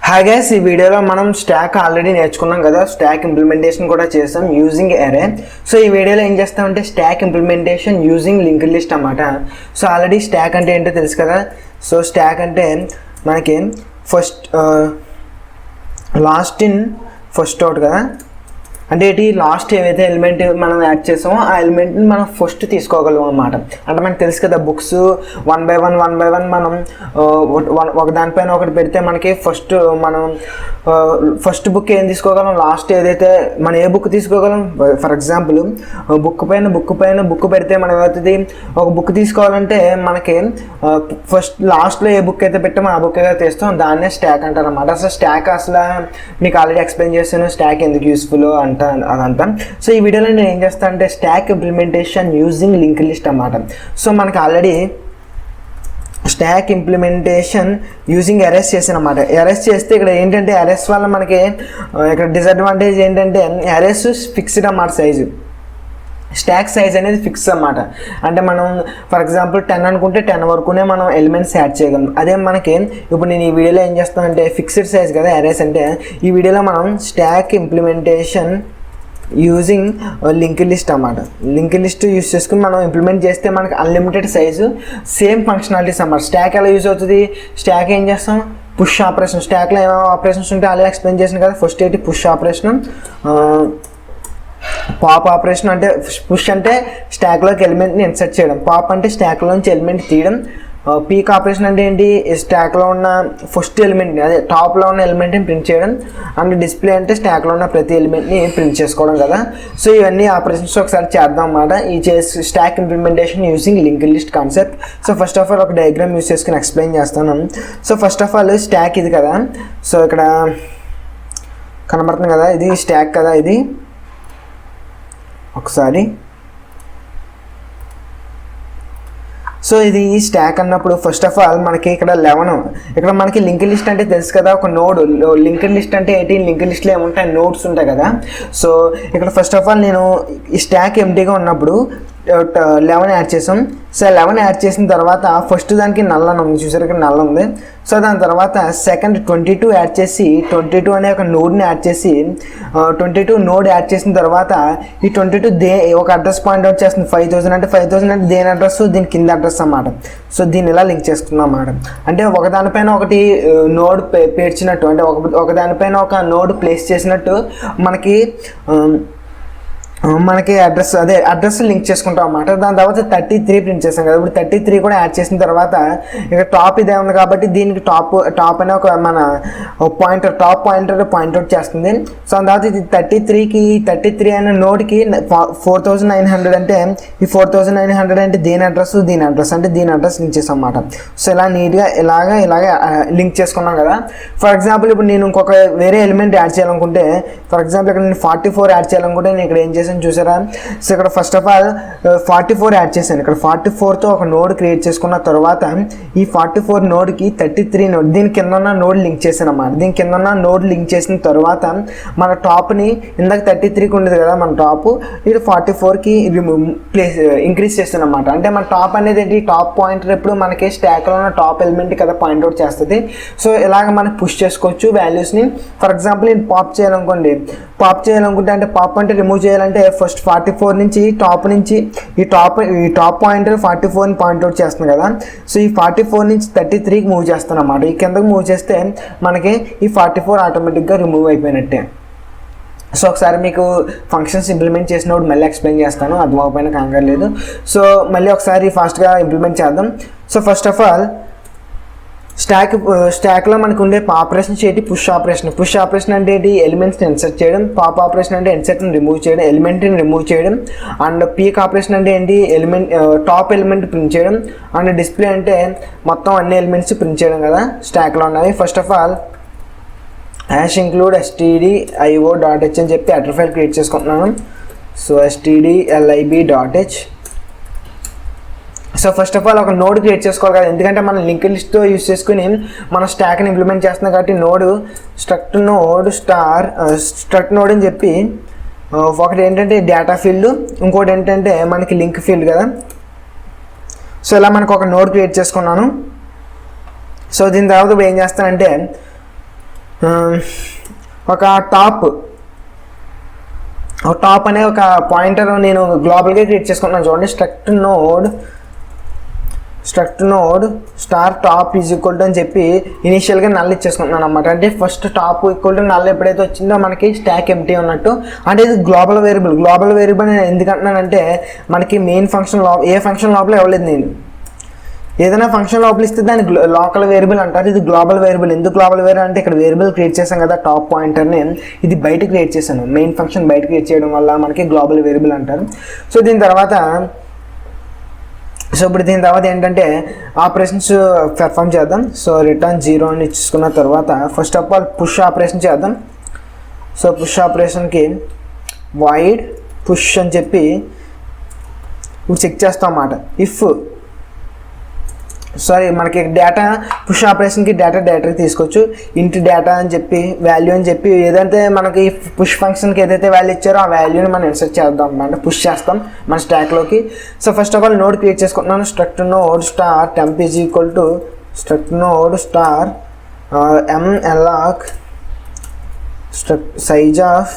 Hi guys, ఈ వీడియోలో మనం స్టాక్ ఆల్రెడీ నేర్చుకున్నాం కదా. స్టాక్ ఇంప్లిమెంటేషన్ కూడా చేస్తాం యూజింగ్ అరే. సో ఈ వీడియోలో ఏం చేస్తామంటే stock implementation using linked list అన్నమాట. సో ఆల్రెడీ స్టాక్ అంటే ఏంటో తెలుసు కదా. సో స్టాక్ అంటే మనకి first last in first out కదా. అంటే ఏంటి, లాస్ట్ ఏవైతే ఎలిమెంట్ మనం యాడ్ చేసామో ఆ ఎలిమెంట్ని మనం ఫస్ట్ తీసుకోగలం అనమాట. అంటే మనకు తెలుసు కదా, బుక్స్ వన్ బై వన్ మనం ఒక దానిపైన ఒకటి పెడితే మనకి మనం ఫస్ట్ బుక్ ఏం తీసుకోగలం, లాస్ట్ ఏదైతే మనం ఏ బుక్ తీసుకోగలం. ఫర్ ఎగ్జాంపుల్ బుక్ పైన బుక్ పెడితే మనం ఏమవుతుంది, ఒక బుక్ తీసుకోవాలంటే మనకి ఫస్ట్ లాస్ట్లో ఏ బుక్ అయితే పెట్టామో ఆ బుక్ అయితే తీస్తాం, దాన్నే స్టాక్ అంటారు అనమాట. అసలు స్టాక్ అసలు మీకు ఆల్రెడీ ఎక్స్ప్లెయిన్ చేస్తాను, స్టాక్ ఎందుకు యూస్ఫుల్ అదంతా. సో ఈ వీడియోలో నేను ఏం చేస్తాను అంటే stock implementation using link list అన్నమాట. సో మనకి already stock implementation using arrest చేసాను అనమాట. అరెస్ట్ చేస్తే ఇక్కడ ఏంటంటే అరెస్ట్ వల్ల మనకి ఇక్కడ డిసడ్వాంటేజ్ ఏంటంటే అరెస్ట్ ఫిక్స్డ్ అన్నమాట సైజు. స్టాక్ సైజ్ అనేది ఫిక్స్ అన్నమాట. అంటే మనం ఫర్ ఎగ్జాంపుల్ 10 అనుకుంటే 10 వరకునే మనం ఎలిమెంట్స్ యాడ్ చేయగలం. అదే మనకి ఇప్పుడు నేను ఈ వీడియోలో ఏం చేస్తానంటే ఫిక్స్డ్ సైజ్ కదా అరేస్ అంటే, ఈ వీడియోలో మనం stock implementation using link list అన్నమాట. లింక్ లిస్ట్ యూజ్ చేసుకుని మనం ఇంప్లిమెంట్ చేస్తే మనకి అన్లిమిటెడ్ సైజు సేమ్ ఫంక్షనాలిటీస్ అన్నమాట. స్టాక్ ఎలా యూజ్ అవుతుంది, స్టాక్ ఏం చేస్తాం, పుష్ ఆపరేషన్. స్టాక్లో ఏమేమి ఆపరేషన్స్ ఉంటే అలా ఎక్స్ప్లెయిన్ చేసిన కదా. ఫస్ట్ ఏంటి పుష్ ఆపరేషన్, పాప్ ఆపరేషన్ అంటే పుష్ అంటే స్టాక్లోకి ఎలిమెంట్ని ఇన్సర్ట్ చేయడం, పాప్ అంటే స్టాక్లోంచి ఎలిమెంట్ తీయడం, పీక్ ఆపరేషన్ అంటే ఏంటి, స్టాక్లో ఉన్న ఫస్ట్ ఎలిమెంట్ని అదే టాప్లో ఉన్న ఎలిమెంట్ని ప్రింట్ చేయడం, అండ్ డిస్ప్లే అంటే స్టాక్లో ఉన్న ప్రతి ఎలిమెంట్ని ప్రింట్ చేసుకోవడం కదా. సో ఇవన్నీ ఆపరేషన్స్ ఒకసారి చేద్దాం అన్నమాట ఈ stock implementation using link list concept. So first of all ఒక డయాగ్రామ్ యూజ్ చేసుకుని ఎక్స్ప్లెయిన్ చేస్తాను. So first of all stock ఇది కదా, సో ఇక్కడ కనబడుతుంది కదా, ఇది స్టాక్ కదా. ఇది ఒకసారి సో ఇది స్టాక్ అన్నప్పుడు ఫస్ట్ ఆఫ్ ఆల్ మనకి ఇక్కడ 11 ఇక్కడ మనకి లింక్ లిస్ట్ అంటే తెలుసు కదా, ఒక నోడ్. లింక్ లిస్ట్ అంటే ఏంటి, లింక్ లిస్ట్లో ఏముంటాయి, నోడ్స్ ఉంటాయి కదా. సో ఇక్కడ ఫస్ట్ ఆఫ్ ఆల్ నేను ఈ స్టాక్ ఎంటీగా ఉన్నప్పుడు 11 యాడ్ చేసాం. సో 11 యాడ్ చేసిన తర్వాత ఫస్ట్ దానికి నల్ అని ఉంది, చూసారు ఇక్కడ నల్ ఉంది. సో దాని తర్వాత సెకండ్ 22 యాడ్ చేసి 22 అనే ఒక నోడ్ని యాడ్ చేసి 22 నోడ్ యాడ్ చేసిన తర్వాత ఈ 22 ఒక అడ్రస్ పాయింట్ అవుట్ చేస్తుంది 5000 అంటే 5000 అంటే దేని అడ్రస్, దీని కింద అడ్రస్ అన్నమాట. సో దీన్ని ఇలా లింక్ చేసుకున్నాం అన్నమాట. అంటే ఒకదానిపైన ఒకటి నోడ్ పేర్చినట్టు, అంటే ఒకదానిపైన ఒక నోడ్ ప్లేస్ చేసినట్టు మనకి అడ్రస్ లింక్ చేసుకుంటాం అన్నమాట. దాని తర్వాత 33 ప్రింట్ చేస్తాం కదా. ఇప్పుడు 33 కూడా యాడ్ చేసిన తర్వాత ఇక టాప్ ఇదే ఉంది కాబట్టి దీనికి టాప్ అనే ఒక మన పాయింటర్ పాయింట్అవుట్ చేస్తుంది. సో దాని తర్వాత ఇది 33 అనే నోడ్కి 4900 అంటే ఈ 4900 అంటే దీని అడ్రస్ అంటే దీని అడ్రస్ లింక్ చేస్తాం అన్నమాట. సో ఇలా నీట్గా ఇలాగా లింక్ చేసుకున్నాం కదా. ఫర్ ఎగ్జాంపుల్ ఇప్పుడు నేను ఇంకొక వేరే ఎలిమెంట్ యాడ్ చేయాలనుకుంటే, ఫర్ ఎగ్జాంపుల్ ఇక్కడ నేను 44 యాడ్ చేయాలనుకుంటే నేను ఇక్కడ ఏం చేశాను చూసారా. సో ఇక్కడ ఫస్ట్ ఆఫ్ ఆల్ 44 యాడ్ చేశాను. ఇక్కడ 44తో ఒక నోడ్ క్రియేట్ చేసుకున్న తర్వాత ఈ 44 నోడ్కి 33 నోడ్ దీని కింద ఉన్న నోడ్ లింక్ చేశాను అన్నమాట. దీని కింద ఉన్న నోడ్ లింక్ చేసిన తర్వాత మన టాప్ని ఇందాక 33కి ఉండేది కదా మన టాప్, ఇది 44కి ఇంక్రీజ్ చేస్తాను అన్నమాట. అంటే మన టాప్ అనేది ఏంటి, టాప్ పాయింటర్ ఎప్పుడు మనకి స్టాక్లో ఉన్న టాప్ ఎలిమెంట్ కదా పాయింట్అవుట్ చేస్తుంది. సో ఇలాగ మనం పుష్ చేసుకోవచ్చు వాల్యూస్ని. ఫర్ ఎగ్జాంపుల్ నేను పాప్ చేయాలనుకుంటే అంటే పాప్ అంటే రిమూవ్ చేయాలంటే ఫస్ట్ 44 నుంచి ఈ టాప్ పాయింటర్ 44ని పాయింట్అవుట్ చేస్తుంది కదా. సో ఈ 44 నుంచి 33కి మూవ్ చేస్తాను అన్నమాట. ఈ కిందకి మూవ్ చేస్తే మనకి ఈ 44 ఆటోమేటిక్గా రిమూవ్ అయిపోయినట్టే. సో ఒకసారి మీకు ఫంక్షన్స్ ఇంప్లిమెంట్ చేసినప్పుడు మళ్ళీ ఎక్స్ప్లెయిన్ చేస్తాను, అర్థమైపోయినా కంగారు లేదు. సో మళ్ళీ ఒకసారి ఫాస్ట్గా ఇంప్లిమెంట్ చేద్దాం. సో ఫస్ట్ ఆఫ్ ఆల్ స్టాక్లో మనకు ఉండే ఆపరేషన్స్ ఏంటి, పుష్ ఆపరేషన్ అంటే ఏంటి, ఎలిమెంట్స్ని ఇన్సర్ట్ చేయడం. పాప్ ఆపరేషన్ అంటే ఇన్సర్ట్ని రిమూవ్ చేయడం, ఎలిమెంట్ని రిమూవ్ చేయడం. అండ్ పీక్ ఆపరేషన్ అంటే ఏంటి, టాప్ ఎలిమెంట్ ప్రింట్ చేయడం. అండ్ డిస్ప్లే అంటే మొత్తం అన్ని ఎలిమెంట్స్ ప్రింట్ చేయడం కదా స్టాక్లో ఉన్నవి. First of all #include stdio.h అని చెప్పి అటర్ ఫైల్ క్రియేట్ చేసుకుంటున్నాను. So stdlib.h. So first of all ఒక నోడ్ క్రియేట్ చేసుకోవాలి కదా, ఎందుకంటే మనం లింక్ లిస్ట్తో యూస్ చేసుకుని మన స్టాక్ని ఇంప్లిమెంట్ చేస్తున్నాం కాబట్టి స్ట్రక్ట్ నోడ్ అని చెప్పి ఒకటి ఏంటంటే డేటా ఫీల్డ్, ఇంకోటి ఏంటంటే మనకి లింక్ ఫీల్డ్ కదా. సో ఇలా మనకు ఒక నోడ్ క్రియేట్ చేసుకున్నాను. సో దీని తర్వాత ఇప్పుడు ఏం చేస్తానంటే ఒక టాప్ అనే ఒక పాయింటర్ నేను గ్లోబల్గా క్రియేట్ చేసుకుంటున్నాను. చూడండి struct node star top is equal to అని చెప్పి ఇనిషియల్గా నల్ ఇచ్చేసుకుంటున్నాను అనమాట. అంటే first top equal to null ఎప్పుడైతే వచ్చిందో మనకి స్టాక్ ఎంటీ ఉన్నట్టు. అంటే ఇది గ్లోబల్ వేరియబుల్ నేను ఎందుకంటున్నానంటే మనకి మెయిన్ ఫంక్షన్ ఏ ఫంక్షన్ లోపల ఇవ్వలేదు నేను. ఏదైనా ఫంక్షన్ లోపల ఇస్తే దాన్ని లోకల్ వేరియబుల్ అంటారు. ఇది గ్లోబల్ వేరియబుల్. ఎందుకు గ్లోబల్ వేరియబుల్ అంటే ఇక్కడ వేరియబుల్ క్రియేట్ చేశాం కదా టాప్ పాయింటర్ని, ఇది బయట క్రియేట్ చేశాను. మెయిన్ ఫంక్షన్ బయట క్రియేట్ చేయడం వల్ల మనకి గ్లోబల్ వేరియబుల్ అంటారు. సో దీని తర్వాత ఇప్పుడు ఏంటంటే ఆపరేషన్స్ పెర్ఫామ్ చేద్దాం. సో రిటర్న్ 0 అని ఇచ్చుకున్న తర్వాత first of all push operation చేద్దాం. సో పుష్ ఆపరేషన్కి వైడ్ పుష్ అని చెప్పి ఇప్పుడు చెక్ చేస్తాం అన్నమాట. మనకి డేటా పుష్ ఆపరేషన్కి డేటా తీసుకోవచ్చు. ఇంటి డేటా అని చెప్పి వాల్యూ అని చెప్పి ఏదైతే మనకి పుష్ ఫంక్షన్కి ఏదైతే వాల్యూ ఇచ్చారో ఆ వాల్యూని మనం ఇన్సర్ట్ చేద్దాం అన్నమాట. పుష్ చేస్తాం మన స్టాక్లోకి. So first of all node create చేసుకుంటున్నాను. Struct node star temp is equal to struct node star mloc size of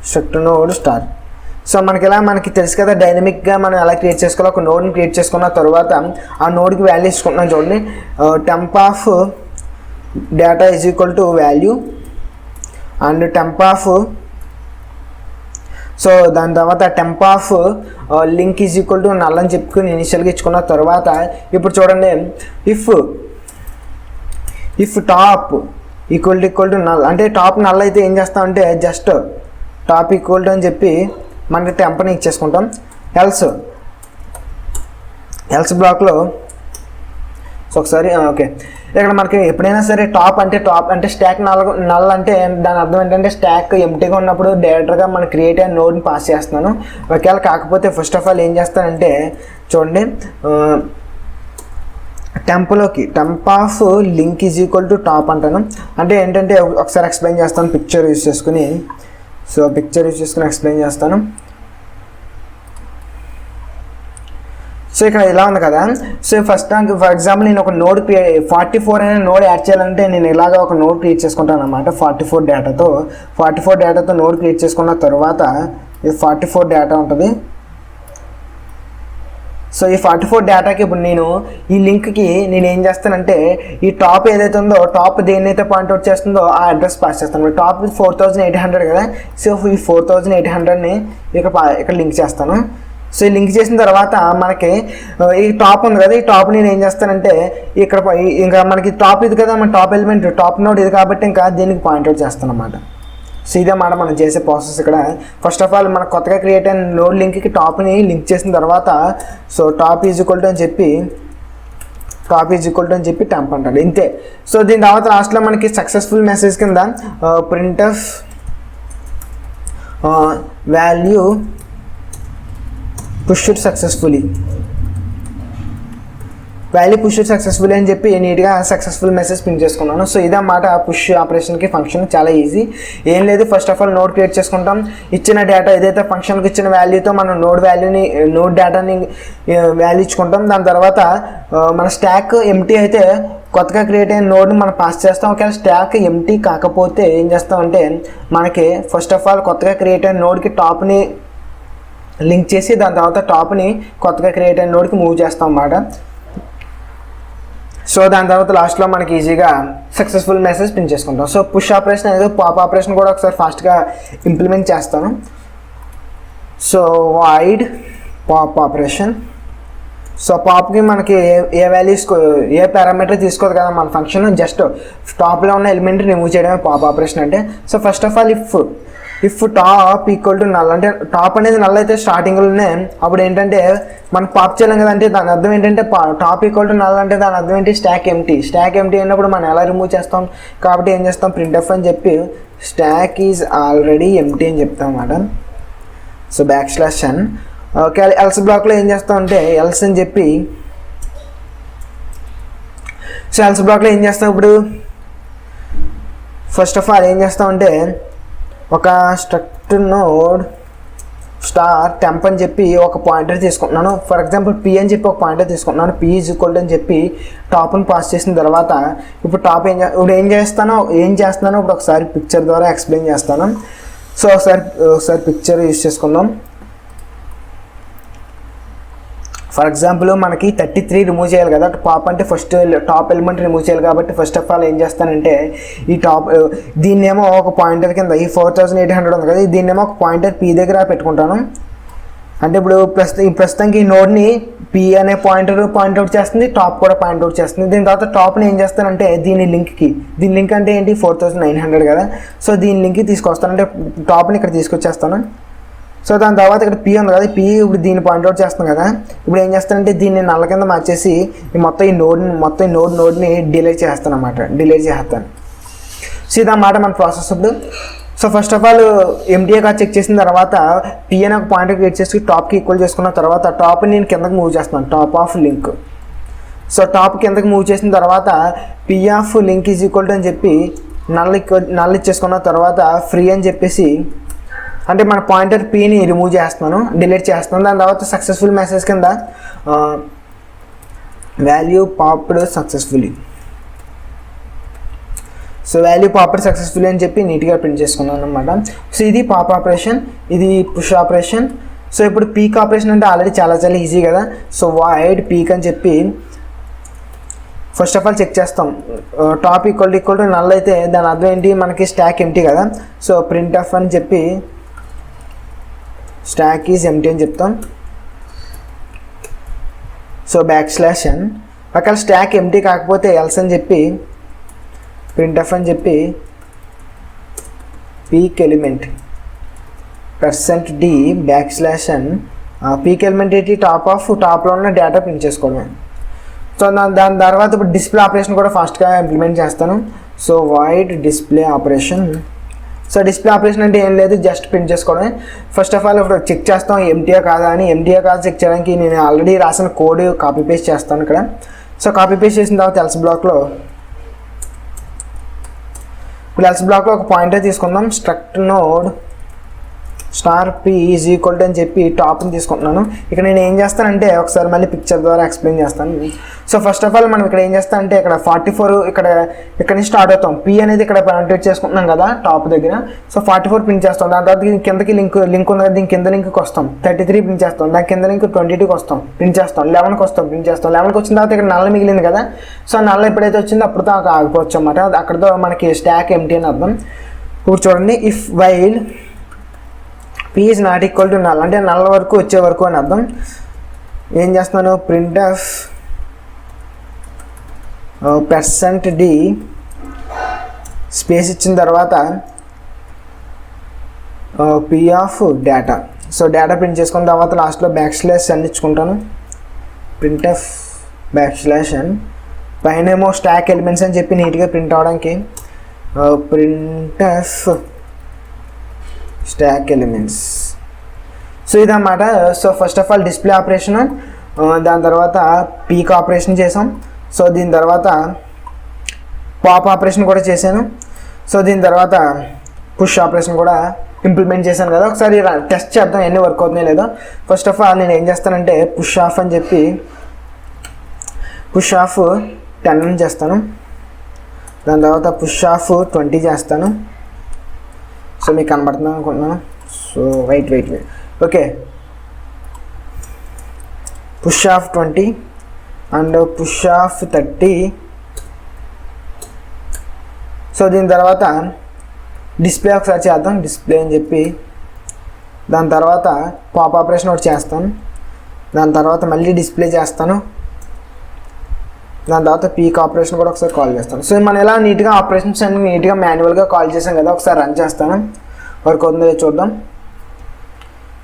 struct node star. So మనకి తెలుసు కదా డైనమిక్గా మనం ఎలా క్రియేట్ చేసుకోవాలి. ఒక నోడ్ని క్రియేట్ చేసుకున్న తర్వాత ఆ నోడ్కి వాల్యూ ఇచ్చుకుంటున్నాం చూడండి. Temp of data is equal to value and temp of so దాని తర్వాత temp of link is equal to null అని చెప్పుకుని ఇనిషియల్గా ఇచ్చుకున్న తర్వాత ఇప్పుడు చూడండి if top equal to null అంటే టాప్ నల్ అయితే ఏం చేస్తామంటే జస్ట్ టాప్ ఈక్వల్ టు అని చెప్పి మనకి టెంప్ని ఇచ్చేసుకుంటాం. ఎల్స్ బ్లాక్లో సో ఒకసారి ఓకే ఇక్కడ మనకి ఎప్పుడైనా సరే టాప్ అంటే స్టాక్ నల్ అంటే దాని అర్థం ఏంటంటే స్టాక్ ఎంటీగా ఉన్నప్పుడు డైరెక్ట్గా మనం క్రియేట్ అయిన నోడ్ని పాస్ చేస్తున్నాను. ఒకవేళ కాకపోతే ఫస్ట్ ఆఫ్ ఆల్ ఏం చేస్తానంటే చూడండి temp of link is equal to top అంటాను. అంటే ఏంటంటే ఒకసారి ఎక్స్ప్లెయిన్ చేస్తాను పిక్చర్ యూజ్ చేసుకుని. సో పిక్చర్ యూజ్ చేసుకుని ఎక్స్ప్లెయిన్ చేస్తాను. సో ఇక్కడ ఇలా ఉంది కదా. సో ఫస్ట్ ఫర్ ఎగ్జాంపుల్ నేను ఒక నోడ్ 44 అనే నోడ్ యాడ్ చేయాలంటే నేను ఇలాగ ఒక నోడ్ క్రియేట్ చేసుకుంటాను అనమాట. 44 డేటాతో నోడ్ క్రియేట్ చేసుకున్న తర్వాత ఇది 44 డేటా ఉంటుంది. సో ఈ 44 డేటాకి ఇప్పుడు నేను ఈ లింక్కి నేను ఏం చేస్తానంటే ఈ టాప్ ఏదైతే ఉందో టాప్ దేన్నైతే పాయింట్అవుట్ చేస్తుందో ఆ అడ్రస్ పాస్ చేస్తాను. టాప్ 4800 కదా. సో ఈ 4800ని ఇక్కడ లింక్ చేస్తాను. సో ఈ లింక్ చేసిన తర్వాత మనకి ఈ టాప్ ఉంది కదా, ఈ టాప్ నేను ఏం చేస్తానంటే ఇక్కడ ఇంకా మనకి టాప్ ఇది కదా, మన టాప్ ఎలిమెంట్ టాప్ నోడ్ ఇది కాబట్టి ఇంకా దీనికి పాయింట్అవుట్ చేస్తాను అన్నమాట. సో ఇదే మాట మనం చేసే ప్రాసెస్ ఇక్కడ. ఫస్ట్ ఆఫ్ ఆల్ మన కొత్తగా క్రియేట్ అయిన నోడ్ లింక్కి టాప్ని లింక్ చేసిన తర్వాత so top is equal to అని చెప్పి టెంప్ అంటాడు ఇంతే. సో దీని తర్వాత లాస్ట్లో మనకి సక్సెస్ఫుల్ మెసేజ్ కింద ప్రింట్ఎఫ్ వాల్యూ పుష్డ్ సక్సెస్ఫుల్లీ అని చెప్పి నీట్గా సక్సెస్ఫుల్ మెసేజ్ ప్రింట్ చేసుకున్నాను. సో ఇదన్నమాట పుష్ ఆపరేషన్కి ఫంక్షన్. చాలా ఈజీ, ఏం లేదు. First of all node create చేసుకుంటాం. ఇచ్చిన డేటా ఏదైతే ఫంక్షన్కి ఇచ్చిన వాల్యూతో మనం నోడ్ డేటాని వాల్యూ ఇచ్చుకుంటాం. దాని తర్వాత మన స్టాక్ ఎంటీ అయితే కొత్తగా క్రియేట్ అయిన నోడ్ని మనం పాస్ చేస్తాం. ఒకవేళ స్టాక్ ఎంటీ కాకపోతే ఏం చేస్తామంటే మనకి ఫస్ట్ ఆఫ్ ఆల్ కొత్తగా క్రియేట్ అయిన నోడ్కి టాప్ని లింక్ చేసి దాని తర్వాత టాప్ని కొత్తగా క్రియేట్ అయిన నోడ్కి మూవ్ చేస్తాం అన్నమాట. సో దాని తర్వాత లాస్ట్లో మనకి ఈజీగా సక్సెస్ఫుల్ మెసేజ్ ప్రింట్ చేసుకుంటాం. సో పుష్ ఆపరేషన్ అనేది పాప్ ఆపరేషన్ కూడా ఒకసారి ఫాస్ట్గా ఇంప్లిమెంట్ చేస్తాను. So void pop operation. So పాప్కి మనకి ఏ వాల్యూస్ ఏ పారామీటర్ తీసుకోదు కదా మన ఫంక్షన్, జస్ట్ టాప్లో ఉన్న ఎలిమెంట్ రిమూవ్ చేయడమే పాప్ ఆపరేషన్ అంటే. So first of all if top equal to null అంటే టాప్ అనేది నల్ అయితే స్టార్టింగ్లోనే అప్పుడు ఏంటంటే మనం పాప్ చేయలేం కదా. అంటే దాని అర్థం ఏంటంటే టాప్ ఈక్వల్ టు నల్ అంటే దాని అర్థం ఏంటి స్టాక్ ఎంటీ అయినప్పుడు మనం ఎలా రిమూవ్ చేస్తాం కాబట్టి ఏం చేస్తాం ప్రింట్ఎఫ్ అని చెప్పి స్టాక్ ఈజ్ ఆల్రెడీ ఎంటీ అని చెప్తాం అన్నమాట. So \n okay. ఎల్స్ బ్లాక్లో ఏం చేస్తాం అంటే ఎల్స్ అని చెప్పి సో ఎల్స్ బ్లాక్లో ఏం చేస్తాం ఇప్పుడు ఫస్ట్ ఆఫ్ ఆల్ ఏం చేస్తామంటే ఒక స్ట్రక్ట్ నోడ్ స్టార్ టెంప్ అని చెప్పి ఒక పాయింటర్ తీసుకుంటున్నాను. ఫర్ ఎగ్జాంపుల్ పి అని చెప్పి ఒక పాయింటర్ తీసుకుంటున్నాను. పి ఈజ్ ఈక్వల్ టు అని చెప్పి టాప్ని పాస్ చేసిన తర్వాత ఇప్పుడు టాప్ ఏం చేస్తున్నానో ఇప్పుడు ఒకసారి పిక్చర్ ద్వారా ఎక్స్ప్లెయిన్ చేస్తాను. సో ఒకసారి పిక్చర్ యూజ్ చేసుకుందాం. ఫర్ ఎగ్జాంపుల్ మనకి 33 రిమూవ్ చేయాలి కదా, పాప్ అంటే ఫస్ట్ టాప్ ఎలిమెంట్ రిమూవ్ చేయాలి కాబట్టి ఫస్ట్ ఆఫ్ ఆల్ ఏం చేస్తానంటే ఈ దీన్నేమో ఒక పాయింటర్ కింద ఈ 4800 ఉంది కదా, దీన్నేమో ఒక పాయింటర్ పీ దగ్గర పెట్టుకుంటాను. అంటే ఇప్పుడు ప్రస్తుతానికి ఈ నోడ్ని పీ అనే పాయింట్అవుట్ చేస్తుంది, టాప్ కూడా పాయింట్అవుట్ చేస్తుంది. దీని తర్వాత టాప్ని ఏం చేస్తానంటే దీని లింక్ అంటే ఏంటి 4900 కదా, సో దీని లింక్కి తీసుకొస్తాను, అంటే టాప్ని ఇక్కడ తీసుకొచ్చేస్తాను. సో దాని తర్వాత ఇక్కడ పీ ఉంది కదా, పీ ఇప్పుడు దీన్ని పాయింట్అవుట్ చేస్తాను కదా, ఇప్పుడు ఏం చేస్తానంటే దీన్ని నల్ల కింద మార్చేసి ఈ నోడ్ని డిలీట్ చేస్తాను అన్నమాట, సో ఇదన్నమాట మన ప్రాసెస్ ఇప్పుడు. So first of all empty a కాదు చెక్ చేసిన తర్వాత పీ అనే ఒక పాయింట్ క్రియేట్ చేసి టాప్కి ఈక్వల్ చేసుకున్న తర్వాత టాప్ని నేను కిందకి మూవ్ చేస్తున్నాను, top of link. So top కిందకి మూవ్ చేసిన తర్వాత P of link is equal to అని చెప్పి నల్ ఇచ్చేసుకున్న తర్వాత ఫ్రీ అని చెప్పేసి, అంటే మన పాయింటర్ పీని రిమూవ్ చేస్తున్నాను, డిలీట్ చేస్తున్నాను. దాని తర్వాత సక్సెస్ఫుల్ మెసేజ్ కింద value popped successfully, so value popper successful అని చెప్పి నీట్గా ప్రింట్ చేసుకున్నాను అనమాట. సో ఇది పాప్ ఆపరేషన్, ఇది పుష్ ఆపరేషన్. సో ఇప్పుడు పీక్ ఆపరేషన్ అంటే ఆల్రెడీ చాలా ఈజీ కదా. సో వాయిడ్ పీక్ అని చెప్పి ఫస్ట్ ఆఫ్ ఆల్ చెక్ చేస్తాం, టాప్ ఈక్వల్ టు నల్ అయితే దాని అర్థం ఏంటి, మనకి స్టాక్ ఎంటీ కదా. సో ప్రింట్ ఆఫ్ అని చెప్పి స్టాక్ ఈజ్ ఎంటీ అని చెప్తాం. సో \n ఒకవేళ స్టాక్ ఎంటీ కాకపోతే ఎల్స్ అని చెప్పి ప్రింట్ ఎఫ్ అని చెప్పి peak element %d \n peak element ఏంటి టాప్లో ఉన్న డేటా ప్రింట్ చేసుకోవడమే. సో దాని తర్వాత ఇప్పుడు డిస్ప్లే ఆపరేషన్ కూడా ఫాస్ట్గా ఇంప్లిమెంట్ చేస్తాను. So void display operation. So display operation అంటే ఏం లేదు, జస్ట్ ప్రింట్ చేసుకోవడమే. ఫస్ట్ ఆఫ్ ఆల్ ఇప్పుడు చెక్ చేస్తాం ఎంటీఏ కాదా అని. ఎంటీఏ కాదు చెక్ చేయడానికి నేను ఆల్రెడీ రాసిన కోడ్ కాపీ పేస్ట్ చేస్తాను ఇక్కడ. సో కాపీ పేస్ట్ చేసిన తర్వాత ఎల్స్ బ్లాక్లో ఒక పాయింటర్ తీసుకుందాం, struct node p is equal to అని చెప్పి టాప్ని తీసుకుంటున్నాను. ఇక్కడ నేను ఏం చేస్తానంటే ఒకసారి మళ్ళీ పిక్చర్ ద్వారా ఎక్స్ప్లెయిన్ చేస్తాను. సో ఫస్ట్ ఆఫ్ ఆల్ మనం ఇక్కడ ఏం చేస్తానంటే ఇక్కడ 44 ఇక్కడ నుంచి స్టార్ట్ అవుతాం, పీ అనేది ఇక్కడ ప్రింట్ చేసుకుంటున్నాం కదా టాప్ దగ్గర. సో 44 ప్రింట్ చేస్తాం, దాని తర్వాత కిందకి లింక్ ఉంది కదా, దీని కింద లింక్కి వస్తాం, 33 ప్రింట్ చేస్తాం, దాని కింద లింక్ 22కి వస్తాం, ప్రింట్ చేస్తాం, 11కి వస్తాం, ప్రింట్ చేస్తాం. 11కి వచ్చిన తర్వాత ఇక్కడ నల్ల మిగిలింది కదా, సో నల్ల ఎప్పుడైతే వచ్చిందో అప్పుడుతో ఆగిపోవచ్చు అన్నమాట. అక్కడతో మనకి స్టాక్ ఎంటీ అని అర్థం. ఇప్పుడు చూడండి, if while p is not equal to null అంటే నల్ల వరకు వచ్చే వరకు అని అర్థం. ఏం చేస్తున్నాను, ప్రింట్ ఆఫ్ %d స్పేస్ ఇచ్చిన తర్వాత p of data. So data print చేసుకున్న తర్వాత లాస్ట్లో \n ఇచ్చుకుంటాను, ప్రింట్ ఆఫ్ \n. పైన ఏమో స్టాక్ ఎలిమెంట్స్ అని చెప్పి నీట్గా ప్రింట్ అవడానికి printf stack elements. So ఇదన్నమాట. So first of all display operation, దాని తర్వాత పీక్ ఆపరేషన్ చేసాం. సో దీని తర్వాత పాప్ ఆపరేషన్ కూడా చేశాను. సో దీని తర్వాత పుష్ ఆపరేషన్ కూడా ఇంప్లిమెంట్ చేశాను కదా. ఒకసారి టెస్ట్ చేద్దాం ఎన్ని వర్క్ అవుతున్నాయో లేదో. ఫస్ట్ ఆఫ్ ఆల్ నేను ఏం చేస్తానంటే పుష్ ఆఫ్ అని చెప్పి పుష్ ఆఫ్ 10 అని చేస్తాను, దాని తర్వాత పుష్ ఆఫ్ 20 చేస్తాను. సో మీకు కనబడుతున్నాను అనుకుంటున్నాను. So wait okay, push of 20 and push of 30. So దీని తర్వాత డిస్ప్లే ఒకసారి చేద్దాం, డిస్ప్లే అని చెప్పి దాని తర్వాత పాప్ ఆపరేషన్ ఒకటి చేస్తాను, దాని తర్వాత మళ్ళీ డిస్ప్లే చేస్తాను, దాని తర్వాత పీక్ ఆపరేషన్ కూడా ఒకసారి కాల్ చేస్తాను. సో మనం ఎలా నీట్గా ఆపరేషన్స్ అన్ని నీట్గా మాన్యువల్గా కాల్ చేసాం కదా, ఒకసారి రన్ చేస్తాను, వర్క్ అవుతుందో చూద్దాం.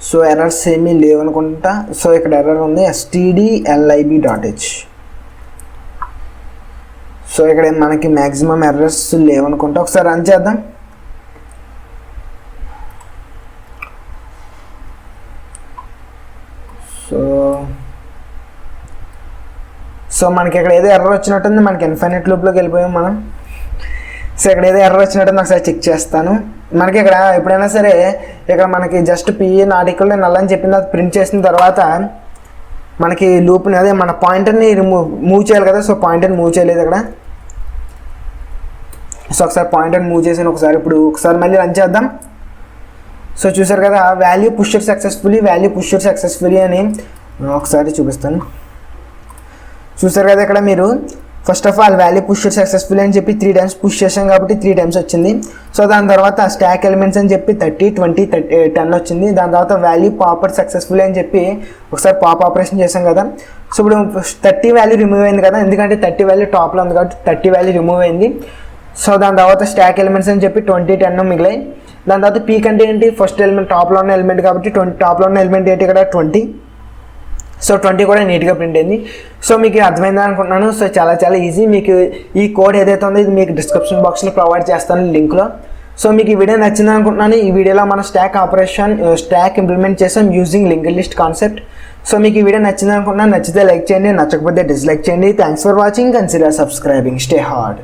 సో ఎర్రర్స్ ఏమీ లేవనుకుంటా. సో ఇక్కడ ఎర్రర్ ఉంది, stdlib.h. సో ఇక్కడ మనకి మ్యాక్సిమం ఎర్రర్స్ లేవనుకుంటా. ఒకసారి రన్ చేద్దాం. సో మనకి ఇక్కడ ఏదో ఎర్రర్ వచ్చినట్టుంది, మనకి ఇన్ఫైనైట్ లూప్లోకి వెళ్ళిపోయాం మనం. సో ఇక్కడ ఏదో ఎర్రర్ వచ్చినట్టుంది, ఒకసారి చెక్ చేస్తాను. మనకి ఇక్కడ ఎప్పుడైనా సరే ఇక్కడ మనకి just p not equal to null అని చెప్పిన తర్వాత ప్రింట్ చేసిన తర్వాత మనకి లూప్ని అదే మన పాయింటర్ని మూవ్ చేయాలి కదా. సో పాయింటర్ని మూవ్ చేయలేదు ఇక్కడ. సో ఒకసారి పాయింటర్ని మూవ్ చేసాను ఒకసారి. ఇప్పుడు ఒకసారి మళ్ళీ రన్ చేద్దాం. సో చూసారు కదా, వాల్యూ పుష్డ్ సక్సెస్ఫుల్లీ అని ఒకసారి చూపిస్తాను. చూసారు కదా ఇక్కడ మీరు first of all value push successful అని చెప్పి 3 టైమ్స్ పుష్ చేసాం కాబట్టి 3 టైమ్స్ వచ్చింది. సో దాని తర్వాత స్టాక్ ఎలిమెంట్స్ అని చెప్పి 30, 20, 10 వచ్చింది. దాని తర్వాత వాల్యూ పాపర్ సక్సెస్ఫుల్ అని చెప్పి ఒకసారి పాప్ ఆపరేషన్ చేసాం కదా. సో ఇప్పుడు 30 వాల్యూ రిమూవ్ అయింది కదా, ఎందుకంటే 30 వాల్యూ టాప్లో ఉంది కాబట్టి 30 వాల్యూ రిమూవ్ అయింది. సో దాని తర్వాత స్టాక్ ఎలిమెంట్స్ అని చెప్పి 20, 10 మిగిలాయి. దాని తర్వాత పీక్ అంటే ఏంటి, ఫస్ట్ ఎలిమెంట్ టాప్లో ఉన్న ఎలిమెంట్ కాబట్టి టాప్లో ఉన్న ఎలిమెంట్ ఏంటి ఇక్కడ 20. సో 20 కూడా నీట్గా ప్రింట్ అయింది. సో మీకు అర్థమైందా అనుకుంటున్నాను. సో చాలా ఈజీ. మీకు ఈ కోడ్ ఏదైతే ఉందో ఇది మీకు డిస్క్రిప్షన్ బాక్స్లో ప్రొవైడ్ చేస్తాను లింక్లో. సో మీకు ఈ వీడియో నచ్చింది అనుకుంటున్నాను. ఈ వీడియోలో మనం స్టాక్ ఇంప్లిమెంట్ చేసాం using linked list concept. So మీకు ఈ వీడియో నచ్చింది అనుకుంటున్నాను. నచ్చితే లైక్ చేయండి, నచ్చకపోతే డిస్లైక్ చేయండి. Thanks for watching. Consider subscribing. Stay hard.